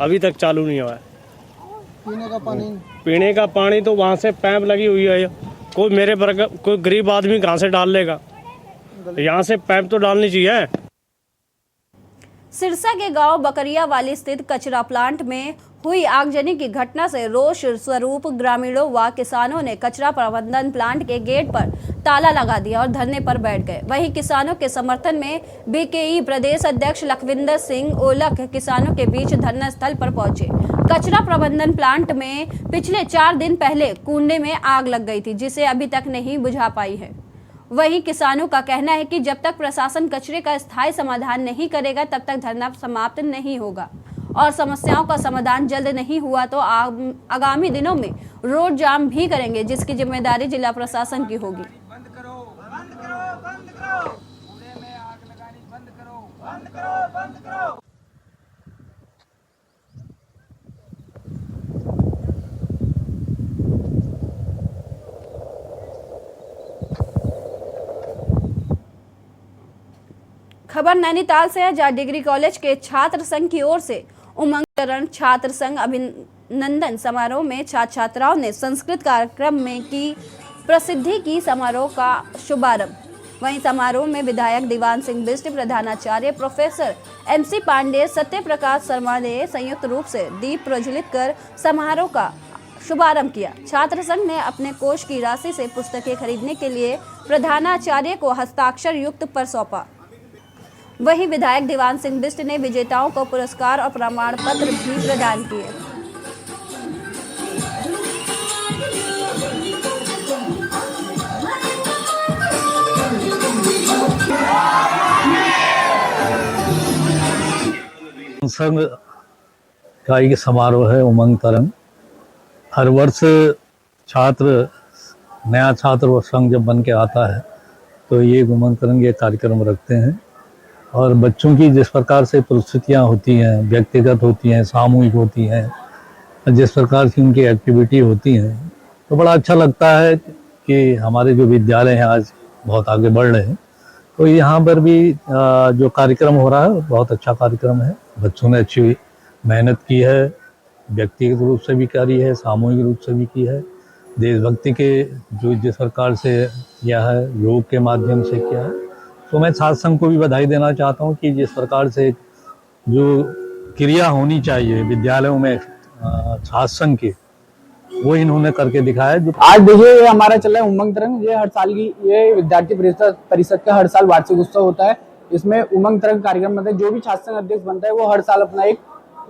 अभी तक चालू नहीं हुआ है। पीने का पानी तो वहाँ से पैप लगी हुई है। कोई मेरे वर्ग कोई गरीब आदमी कहाँ से डाल लेगा? यहाँ से पैप तो डालनी चाहिए। सिरसा के गांव बकरियावाली स्थित कचरा प्लांट में हुई आगजनी की घटना से रोष स्वरूप ग्रामीणों व किसानों ने कचरा प्रबंधन प्लांट के गेट पर ताला लगा दिया और धरने पर बैठ गए। वहीं किसानों के समर्थन में BKE प्रदेश अध्यक्ष लखविंदर सिंह ओलख किसानों के बीच धरना स्थल पर पहुंचे। कचरा प्रबंधन प्लांट में पिछले 4 दिन पहले कुंडे में आग लग गई थी, जिसे अभी तक नहीं बुझा पाई है। वहीं किसानों का कहना है कि जब तक प्रशासन कचरे का स्थायी समाधान नहीं करेगा, तब तक धरना समाप्त नहीं होगा और समस्याओं का समाधान जल्द नहीं हुआ तो आगामी दिनों में रोड जाम भी करेंगे, जिसकी जिम्मेदारी जिला प्रशासन की होगी। बंद करो, बंद करो, बंद करो, कूड़े में आग लगानी बंद करो, बंद करो, बंद करो। खबर नैनीताल से है, जहां डिग्री कॉलेज के छात्र संघ की ओर से उमंगकरण छात्र संघ अभिनंदन समारोह में छात्र छात्राओं ने संस्कृत कार्यक्रम में की प्रसिद्धि की समारोह का शुभारंभ। वहीं समारोह में विधायक दीवान सिंह बिष्ट, प्रधानाचार्य प्रोफेसर MC पांडे, सत्य प्रकाश शर्मा ने संयुक्त रूप से दीप प्रज्वलित कर समारोह का शुभारंभ किया। छात्र संघ ने अपने कोष की राशि से पुस्तकें खरीदने के लिए प्रधानाचार्य को हस्ताक्षर युक्त पर सौंपा। वहीं विधायक दीवान सिंह बिष्ट ने विजेताओं को पुरस्कार और प्रमाण पत्र भी प्रदान किए। संघ का एक समारोह है उमंग तरंग। हर वर्ष नया छात्र संघ जब बन के आता है तो ये उमंग तरंग ये कार्यक्रम रखते हैं और बच्चों की जिस प्रकार से परिस्थितियाँ होती हैं, व्यक्तिगत होती हैं, सामूहिक होती हैं, जिस प्रकार की उनकी एक्टिविटी होती हैं, तो बड़ा अच्छा लगता है कि हमारे जो विद्यालय हैं आज बहुत आगे बढ़ रहे हैं। तो यहाँ पर भी जो कार्यक्रम हो रहा है बहुत अच्छा कार्यक्रम है। बच्चों ने अच्छी मेहनत की है, व्यक्तिगत रूप से भी करी है, सामूहिक रूप से भी की है। देशभक्ति के जो जिस प्रकार से किया है, योग के माध्यम से किया है, तो मैं छात्र संघ को भी बधाई देना चाहता हूँ कि जिस प्रकार से जो क्रिया होनी चाहिए विद्यालयों में छात्र संघ की, वो इन्होंने करके दिखाया। जो आज देखिए ये हमारा चल रहा है उमंग तरंग। ये हर साल की ये विद्यार्थी परिषद का हर साल वार्षिक उत्सव होता है। इसमें उमंग तरंग कार्यक्रम बनता है। जो भी छात्र संघ अध्यक्ष बनता है वो हर साल अपना एक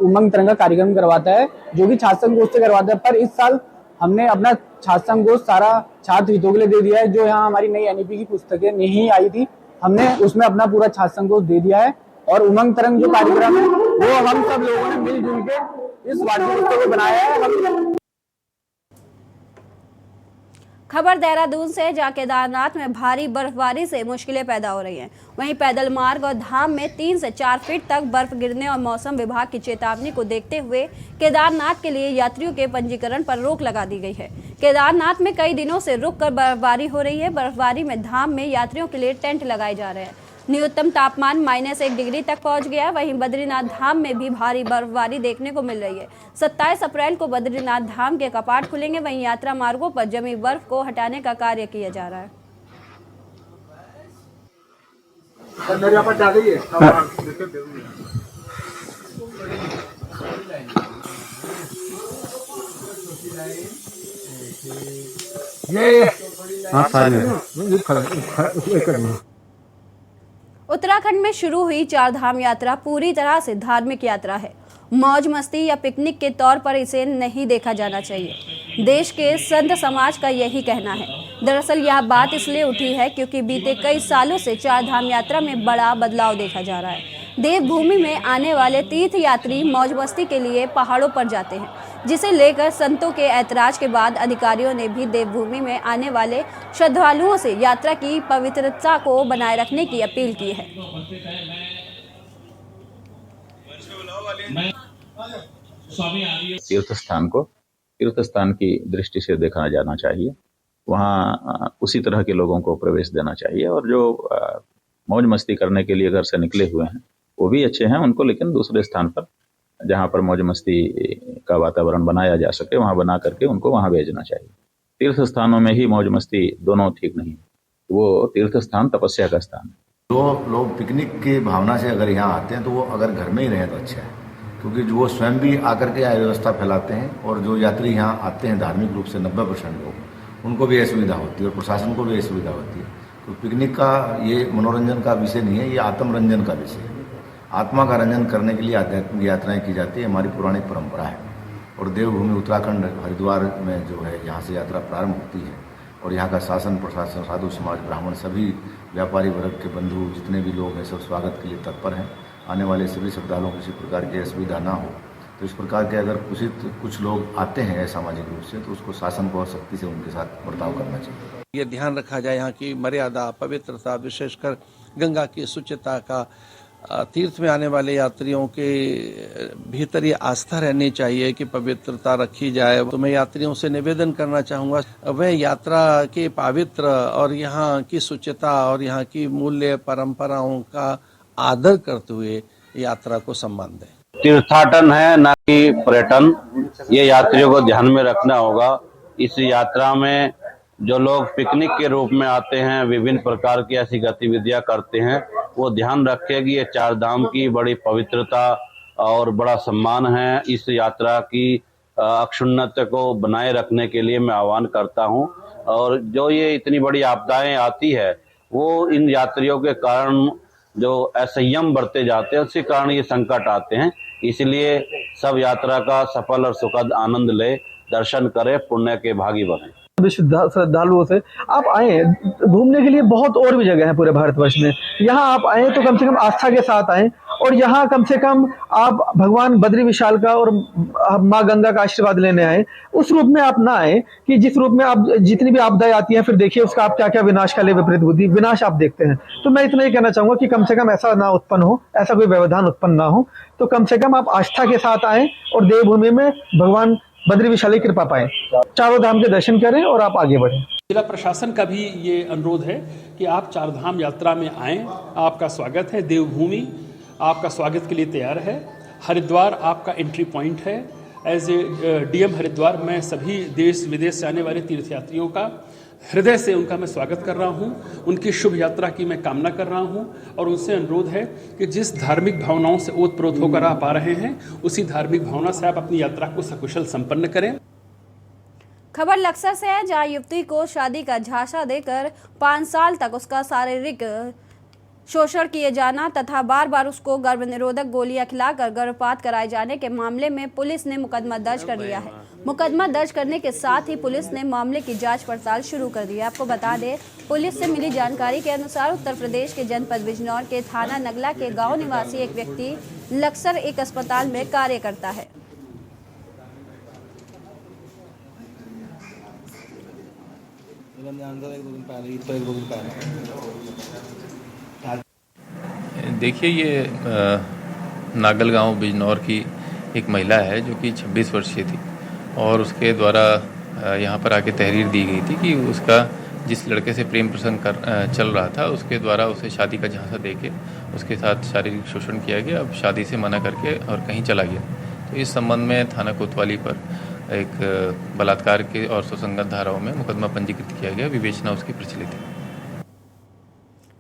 उमंग तरंग का कार्यक्रम करवाता है, जो भी छात्र संघ गोष्ठ से करवाता है। पर इस साल हमने अपना छात्र संघ गोष्ठ सारा छात्र हितों के लिए दे दिया है। जो यहाँ हमारी नई NEP की पुस्तकें नहीं आई थी, हमने उसमें अपना पूरा छात्र संघ गोष्ठ दे दिया है। और उमंग तरंग जो कार्यक्रम है वो हम सब लोगों ने मिलजुल के इस वार्षिक उत्सव को बनाया है। खबर देहरादून से, जहां केदारनाथ में भारी बर्फबारी से मुश्किलें पैदा हो रही हैं। वहीं पैदल मार्ग और धाम में 3 से 4 फीट तक बर्फ गिरने और मौसम विभाग की चेतावनी को देखते हुए केदारनाथ के लिए यात्रियों के पंजीकरण पर रोक लगा दी गई है। केदारनाथ में कई दिनों से रुककर बर्फबारी हो रही है। बर्फबारी में धाम में यात्रियों के लिए टेंट लगाए जा रहे हैं। न्यूनतम तापमान -1 डिग्री तक पहुंच गया है। वहीं बद्रीनाथ धाम में भी भारी बर्फबारी देखने को मिल रही है। 27 अप्रैल को बद्रीनाथ धाम के कपाट खुलेंगे। वहीं यात्रा मार्गों पर जमी बर्फ को हटाने का कार्य किया जा रहा है। उत्तराखंड में शुरू हुई 4 धाम यात्रा पूरी तरह से धार्मिक यात्रा है। मौज मस्ती या पिकनिक के तौर पर इसे नहीं देखा जाना चाहिए। देश के संत समाज का यही कहना है। दरअसल यह बात इसलिए उठी है क्योंकि बीते कई सालों से 4 धाम यात्रा में बड़ा बदलाव देखा जा रहा है। देवभूमि में आने वाले तीर्थ यात्री मौज मस्ती के लिए पहाड़ों पर जाते हैं, जिसे लेकर संतों के ऐतराज के बाद अधिकारियों ने भी देवभूमि में आने वाले श्रद्धालुओं से यात्रा की पवित्रता को बनाए रखने की अपील की है। तीर्थ स्थान की दृष्टि से देखा जाना चाहिए। वहाँ उसी तरह के लोगों को प्रवेश देना चाहिए और जो मौज मस्ती करने के लिए घर से निकले हुए हैं वो भी अच्छे हैं उनको, लेकिन दूसरे स्थान पर जहाँ पर मौज मस्ती का वातावरण बनाया जा सके वहाँ बना करके उनको वहाँ भेजना चाहिए। तीर्थ स्थानों में ही मौज मस्ती दोनों ठीक नहीं है। वो तीर्थ स्थान तपस्या का स्थान है। जो लोग पिकनिक की भावना से अगर यहाँ आते हैं तो वो अगर घर में ही रहें तो अच्छा है, क्योंकि जो वो स्वयं भी आकर के अव्यवस्था फैलाते हैं और जो यात्री यहाँ आते हैं धार्मिक रूप से 90% लोग, उनको भी असुविधा होती है और प्रशासन को भी असुविधा होती है। तो पिकनिक का ये मनोरंजन का विषय नहीं है, ये आत्मरंजन का विषय है। आत्मा का रंजन करने के लिए आध्यात्मिक यात्राएं की जाती है, हमारी पुरानी परंपरा है। और देवभूमि उत्तराखंड हरिद्वार में जो है यहाँ से यात्रा प्रारंभ होती है और यहाँ का शासन प्रशासन, साधु समाज, ब्राह्मण, सभी व्यापारी वर्ग के बंधु जितने भी लोग हैं सब स्वागत के लिए तत्पर हैं। आने वाले सभी श्रद्धालुओं को किसी प्रकार की असुविधा ना हो, तो इस प्रकार के अगर कुछ लोग आते हैं सामाजिक रूप से तो उसको शासन को सख्ती से उनके साथ बर्ताव करना चाहिए। ये ध्यान रखा जाए यहाँ की मर्यादा, पवित्रता, विशेषकर गंगा की शुचिता का। तीर्थ में आने वाले यात्रियों के भीतर ये आस्था रहनी चाहिए कि पवित्रता रखी जाए। तो मैं यात्रियों से निवेदन करना चाहूँगा वह यात्रा के पवित्र और यहाँ की शुचिता और यहाँ की मूल्य परंपराओं का आदर करते हुए यात्रा को सम्मान दें। तीर्थाटन है न कि पर्यटन, ये यात्रियों को ध्यान में रखना होगा। इस यात्रा में जो लोग पिकनिक के रूप में आते हैं, विभिन्न प्रकार की ऐसी गतिविधियां करते हैं, वो ध्यान रखें कि ये चार धाम की बड़ी पवित्रता और बड़ा सम्मान है। इस यात्रा की अक्षुण्णता को बनाए रखने के लिए मैं आह्वान करता हूं। और जो ये इतनी बड़ी आपदाएं आती है, वो इन यात्रियों के कारण जो असंयम बरते जाते हैं, उसके कारण ये संकट आते हैं। इसलिए सब यात्रा का सफल और सुखद आनंद ले, दर्शन करें, पुण्य के भागी बने। श्रद्धालुओं से आप आए घूमने के लिए, बहुत और भी जगह है पूरे भारतवर्ष में। यहाँ आप आए तो कम से कम आस्था के साथ आए, और यहाँ कम से कम आप भगवान बद्री विशाल का और माँ गंगा का आशीर्वाद लेने आए। उस रूप में आप ना आए कि जिस रूप में आप जितनी भी आपदाएं आती हैं फिर देखिए उसका आप क्या क्या विनाश का ले विपरीत बुद्धि विनाश आप देखते हैं। तो मैं इतना ही कहना चाहूंगा कि कम से कम ऐसा ना उत्पन्न हो, ऐसा कोई व्यवधान उत्पन्न ना हो। तो कम से कम आप आस्था के साथ आए और देवभूमि में भगवान बद्री विशाल की कृपा पाएं, चारों धाम के दर्शन करें और आप आगे बढ़ें। जिला प्रशासन का भी ये अनुरोध है कि आप चार धाम यात्रा में आएं। आपका स्वागत है, देवभूमि आपका स्वागत के लिए तैयार है। हरिद्वार आपका एंट्री पॉइंट है। एज ए डीएम हरिद्वार मैं सभी देश विदेश से आने वाले तीर्थयात्रियों का हृदय से उनका मैं स्वागत कर रहा हूं, उनकी शुभ यात्रा की मैं कामना कर रहा हूं, और उनसे अनुरोध है कि जिस धार्मिक भावनाओं से ओतप्रोत होकर आप आ रहे हैं, उसी धार्मिक भावना से आप अपनी यात्रा को सकुशल संपन्न करें। खबर लक्सर से है, जहां युवती को शादी का झांसा देकर 5 साल तक उसका शारीरिक शोषण किए जाना तथा बार बार उसको गर्भ निरोधक गोलियां खिलाकर गर्भपात कराए जाने के मामले में पुलिस ने मुकदमा दर्ज कर लिया है। मुकदमा दर्ज करने के साथ ही पुलिस ने मामले की जांच पड़ताल शुरू कर दी है। आपको बता दें, पुलिस से मिली जानकारी के अनुसार उत्तर प्रदेश के जनपद बिजनौर के थाना नगला के गांव निवासी एक व्यक्ति लक्सर एक अस्पताल में कार्य करता है। देखिए, ये नागल गांव बिजनौर की एक महिला है जो कि 26 वर्षीय थी, और उसके द्वारा यहाँ पर आके तहरीर दी गई थी कि उसका जिस लड़के से प्रेम प्रसंग चल रहा था, उसके द्वारा उसे शादी का झांसा देके उसके साथ शारीरिक शोषण किया गया। अब शादी से मना करके और कहीं चला गया। तो इस संबंध में थाना कोतवाली पर एक बलात्कार के और सुसंगत धाराओं में मुकदमा पंजीकृत किया गया। विवेचना उसकी प्रचलित है।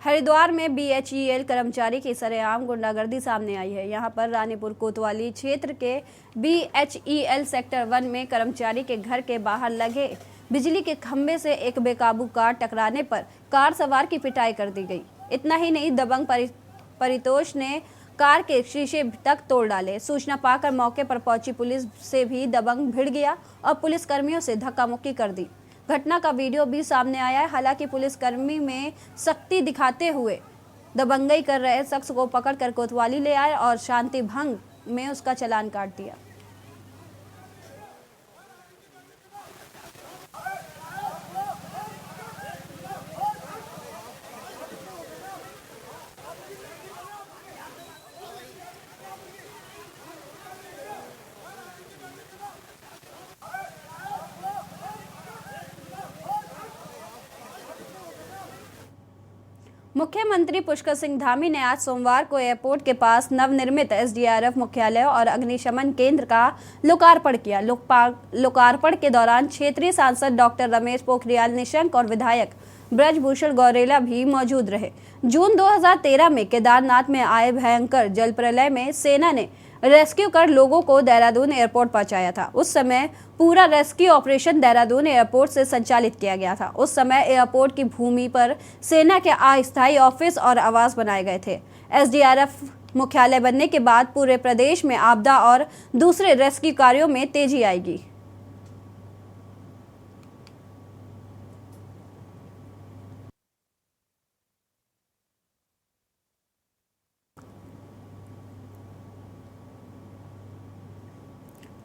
हरिद्वार में BHEL कर्मचारी की सरेआम गुंडागर्दी सामने आई है। यहां पर रानीपुर कोतवाली क्षेत्र के BHEL सेक्टर 1 में कर्मचारी के घर के बाहर लगे बिजली के खंभे से एक बेकाबू कार टकराने पर कार सवार की पिटाई कर दी गई। इतना ही नहीं, दबंग परितोष ने कार के शीशे तक तोड़ डाले। सूचना पाकर मौके पर पहुंची पुलिस से भी दबंग भिड़ गया और पुलिस कर्मियों से धक्का मुक्की कर दी। घटना का वीडियो भी सामने आया है। हालांकि पुलिसकर्मी में सख्ती दिखाते हुए दबंगई कर रहे शख्स को पकड़कर कोतवाली ले आए और शांति भंग में उसका चालान काट दिया। मुख्यमंत्री पुष्कर सिंह धामी ने आज सोमवार को एयरपोर्ट के पास नवनिर्मित SDRF मुख्यालय और अग्निशमन केंद्र का लोकार्पण किया। लोकार्पण के दौरान क्षेत्रीय सांसद डॉक्टर रमेश पोखरियाल निशंक और विधायक ब्रजभूषण गौरेला भी मौजूद रहे। जून 2013 में केदारनाथ में आए भयंकर जल प्रलय में सेना ने रेस्क्यू कर लोगों को देहरादून एयरपोर्ट पहुंचाया था। उस समय पूरा रेस्क्यू ऑपरेशन देहरादून एयरपोर्ट से संचालित किया गया था। उस समय एयरपोर्ट की भूमि पर सेना के अस्थायी ऑफिस और आवास बनाए गए थे। SDRF मुख्यालय बनने के बाद पूरे प्रदेश में आपदा और दूसरे रेस्क्यू कार्यों में तेजी आएगी।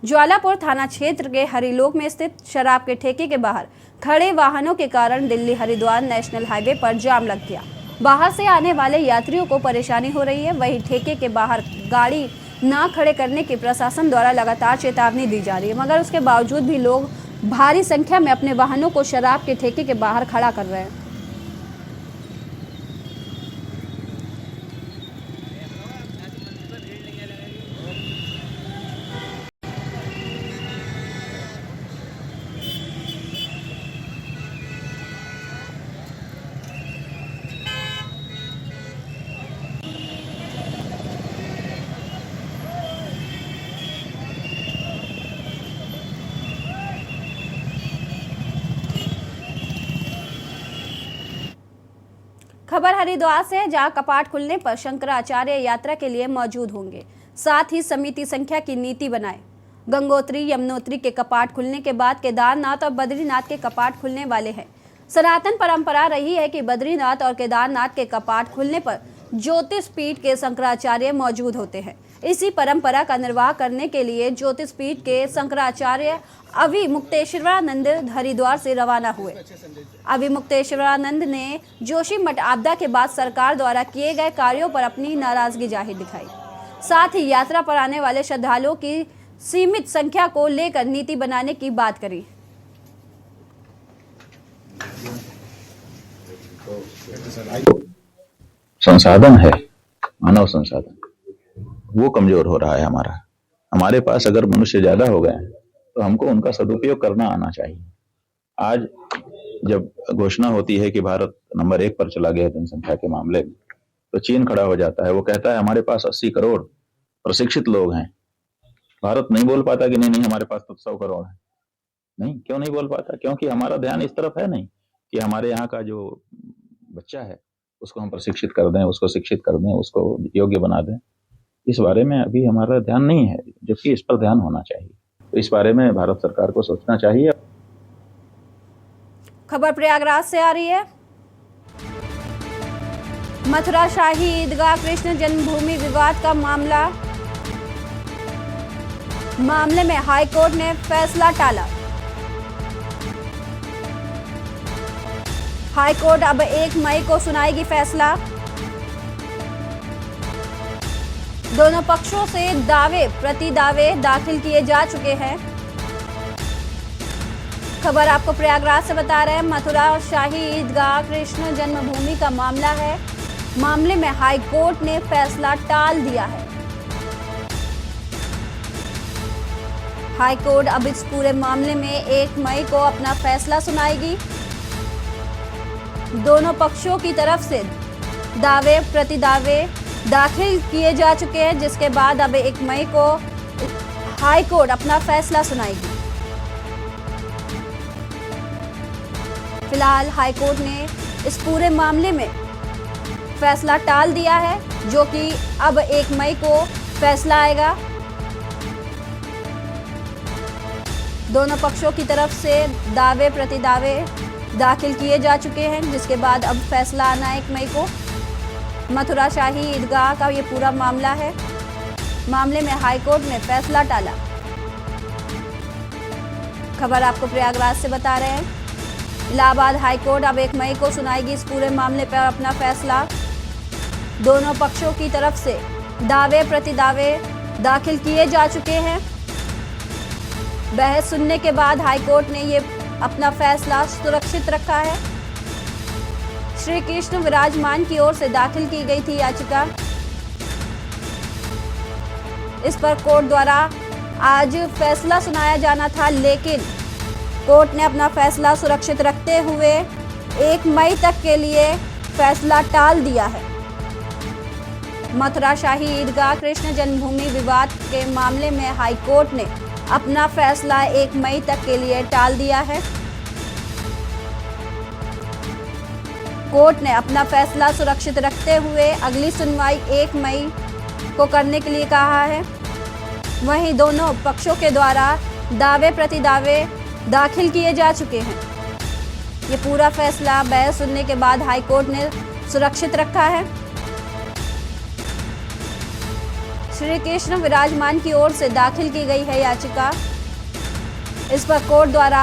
ज्वालापुर थाना क्षेत्र के हरिलोक में स्थित शराब के ठेके के बाहर खड़े वाहनों के कारण दिल्ली हरिद्वार नेशनल हाईवे पर जाम लग गया। बाहर से आने वाले यात्रियों को परेशानी हो रही है। वहीं ठेके के बाहर गाड़ी ना खड़े करने की प्रशासन द्वारा लगातार चेतावनी दी जा रही है, मगर उसके बावजूद भी लोग भारी संख्या में अपने वाहनों को शराब के ठेके के बाहर खड़ा कर रहे हैं। खबर हरिद्वार से है, जहां कपाट खुलने पर शंकराचार्य यात्रा के लिए मौजूद होंगे, साथ ही समिति संख्या की नीति बनाए। गंगोत्री यमुनोत्री के कपाट खुलने के बाद केदारनाथ और बद्रीनाथ के कपाट खुलने वाले हैं। सनातन परंपरा रही है कि बद्रीनाथ और केदारनाथ के कपाट खुलने पर ज्योतिष पीठ के शंकराचार्य मौजूद होते हैं। इसी परंपरा का निर्वाह करने के लिए ज्योतिष पीठ के शंकराचार्य अविमुक्तेश्वरानंद हरिद्वार से रवाना हुए। अविमुक्तेश्वरानंद ने जोशी मठ आपदा के बाद सरकार द्वारा किए गए कार्यों पर अपनी नाराजगी जाहिर दिखाई। साथ ही यात्रा पर आने वाले श्रद्धालुओं की सीमित संख्या को लेकर नीति बनाने की बात करी। संसाधन है, मानव संसाधन, वो कमजोर हो रहा है हमारे पास अगर मनुष्य ज्यादा हो गए हैं तो हमको उनका सदुपयोग करना आना चाहिए। आज जब घोषणा होती है कि भारत नंबर 1 पर चला गया जनसंख्या के मामले में, तो चीन खड़ा हो जाता है। वो कहता है हमारे पास 80 करोड़ प्रशिक्षित लोग हैं। भारत नहीं बोल पाता कि नहीं हमारे पास तो 100 करोड़ है। नहीं, क्यों नहीं बोल पाता? क्योंकि हमारा ध्यान इस तरफ है नहीं कि हमारे यहाँ का जो बच्चा है उसको हम प्रशिक्षित कर दें, उसको शिक्षित कर दें, उसको योग्य बना दें। इस बारे में अभी हमारा ध्यान नहीं है, जबकि इस पर ध्यान होना चाहिए। तो इस बारे में भारत सरकार को सोचना चाहिए। खबर प्रयागराज से आ रही है। मथुरा शाही ईदगाह कृष्ण जन्मभूमि विवाद का मामले में हाईकोर्ट ने फैसला टाला। हाईकोर्ट अब 1 मई को सुनाएगी फैसला। दोनों पक्षों से दावे प्रतिदावे दाखिल किए जा चुके हैं। खबर आपको प्रयागराज से बता रहे हैं। मथुरा शाही ईदगाह कृष्ण जन्मभूमि का मामला है। मामले में हाईकोर्ट ने फैसला टाल दिया है। हाईकोर्ट अब इस पूरे मामले में 1 मई को अपना फैसला सुनाएगी। दोनों पक्षों की तरफ से दावे प्रतिदावे दाखिल किए जा चुके हैं, जिसके बाद अब 1 मई को हाईकोर्ट अपना फैसला सुनाएगी। फिलहाल हाईकोर्ट ने इस पूरे मामले में फैसला टाल दिया है, जो कि अब 1 मई को फैसला आएगा। दोनों पक्षों की तरफ से दावे प्रतिदावे दाखिल किए जा चुके हैं, जिसके बाद अब फैसला आना है 1 मई को। मथुरा शाही ईदगाह का ये पूरा मामला है। मामले में हाईकोर्ट ने फैसला टाला। खबर आपको प्रयागराज से बता रहे हैं। इलाहाबाद हाईकोर्ट अब 1 मई को सुनाएगी इस पूरे मामले पर अपना फैसला। दोनों पक्षों की तरफ से दावे प्रतिदावे दाखिल किए जा चुके हैं। बहस सुनने के बाद हाईकोर्ट ने ये अपना फैसला सुरक्षित रखा है। श्री कृष्ण विराजमान की ओर से दाखिल की गई थी याचिका। इस पर कोर्ट द्वारा आज फैसला सुनाया जाना था, लेकिन कोर्ट ने अपना फैसला सुरक्षित रखते हुए 1 मई तक के लिए फैसला टाल दिया है। मथुरा शाही ईदगाह कृष्ण जन्मभूमि विवाद के मामले में हाईकोर्ट ने अपना फैसला 1 मई तक के लिए टाल दिया है। कोर्ट ने अपना फैसला सुरक्षित रखते हुए अगली सुनवाई 1 मई को करने के लिए कहा है। वहीं दोनों पक्षों के द्वारा दावे प्रतिदावे दाखिल किए जा चुके हैं। ये पूरा फैसला बहस सुनने के बाद हाईकोर्ट ने सुरक्षित रखा है। श्री कृष्ण विराजमान की ओर से दाखिल की गई है याचिका। इस पर कोर्ट द्वारा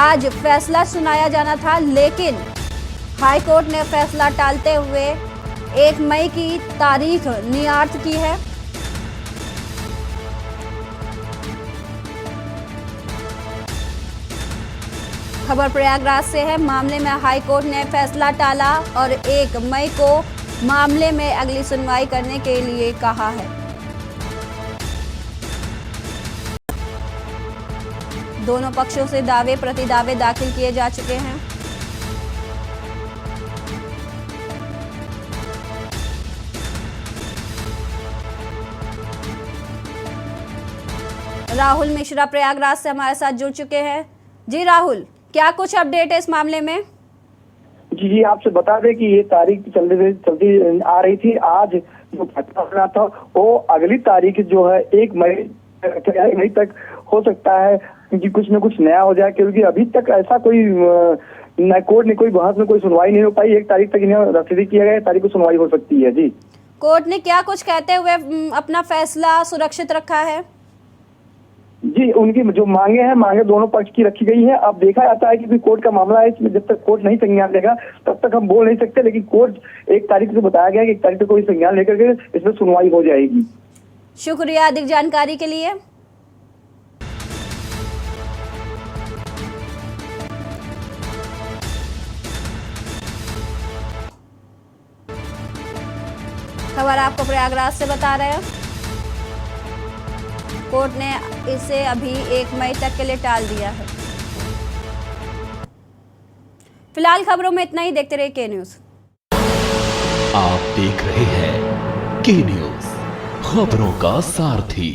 आज फैसला सुनाया जाना था, लेकिन हाईकोर्ट ने फैसला टालते हुए 1 मई की तारीख नियत की है। खबर प्रयागराज से है। मामले में हाईकोर्ट ने फैसला टाला और 1 मई को मामले में अगली सुनवाई करने के लिए कहा है। दोनों पक्षों से दावे प्रतिदावे दाखिल किए जा चुके हैं। राहुल मिश्रा प्रयागराज से हमारे साथ जुड़ चुके हैं। जी राहुल, क्या कुछ अपडेट है इस मामले में? जी आपसे बता दें कि ये तारीख चलती आ रही थी। आज जो फैसला था वो अगली तारीख जो है 1 मई तक हो सकता है कि कुछ न कुछ नया हो जाए, क्योंकि अभी तक ऐसा कोई न कोर्ट ने कोई बहस में कोई सुनवाई नहीं हो पाई। 1 तारीख तक इन्हें रसीदी किया गया, तारीख को सुनवाई हो सकती है। जी कोर्ट ने क्या कुछ कहते हुए अपना फैसला सुरक्षित रखा है? जी उनकी जो मांगे दोनों पक्ष की रखी गई है। अब देखा जाता है कि कोर्ट का मामला है, इसमें जब तक कोर्ट नहीं संज्ञान लेगा तब तक हम बोल नहीं सकते, लेकिन कोर्ट 1 तारीख से बताया गया कि 1 तारीख को कोई संज्ञान लेकर के इसमें सुनवाई हो जाएगी। शुक्रिया अधिक जानकारी के लिए। खबर आपको प्रयागराज से बता रहे हैं, कोर्ट ने इसे अभी 1 मई तक के लिए टाल दिया है। फिलहाल खबरों में इतना ही, देखते रहिए के न्यूज़। आप देख रहे हैं के न्यूज़, खबरों का सारथी।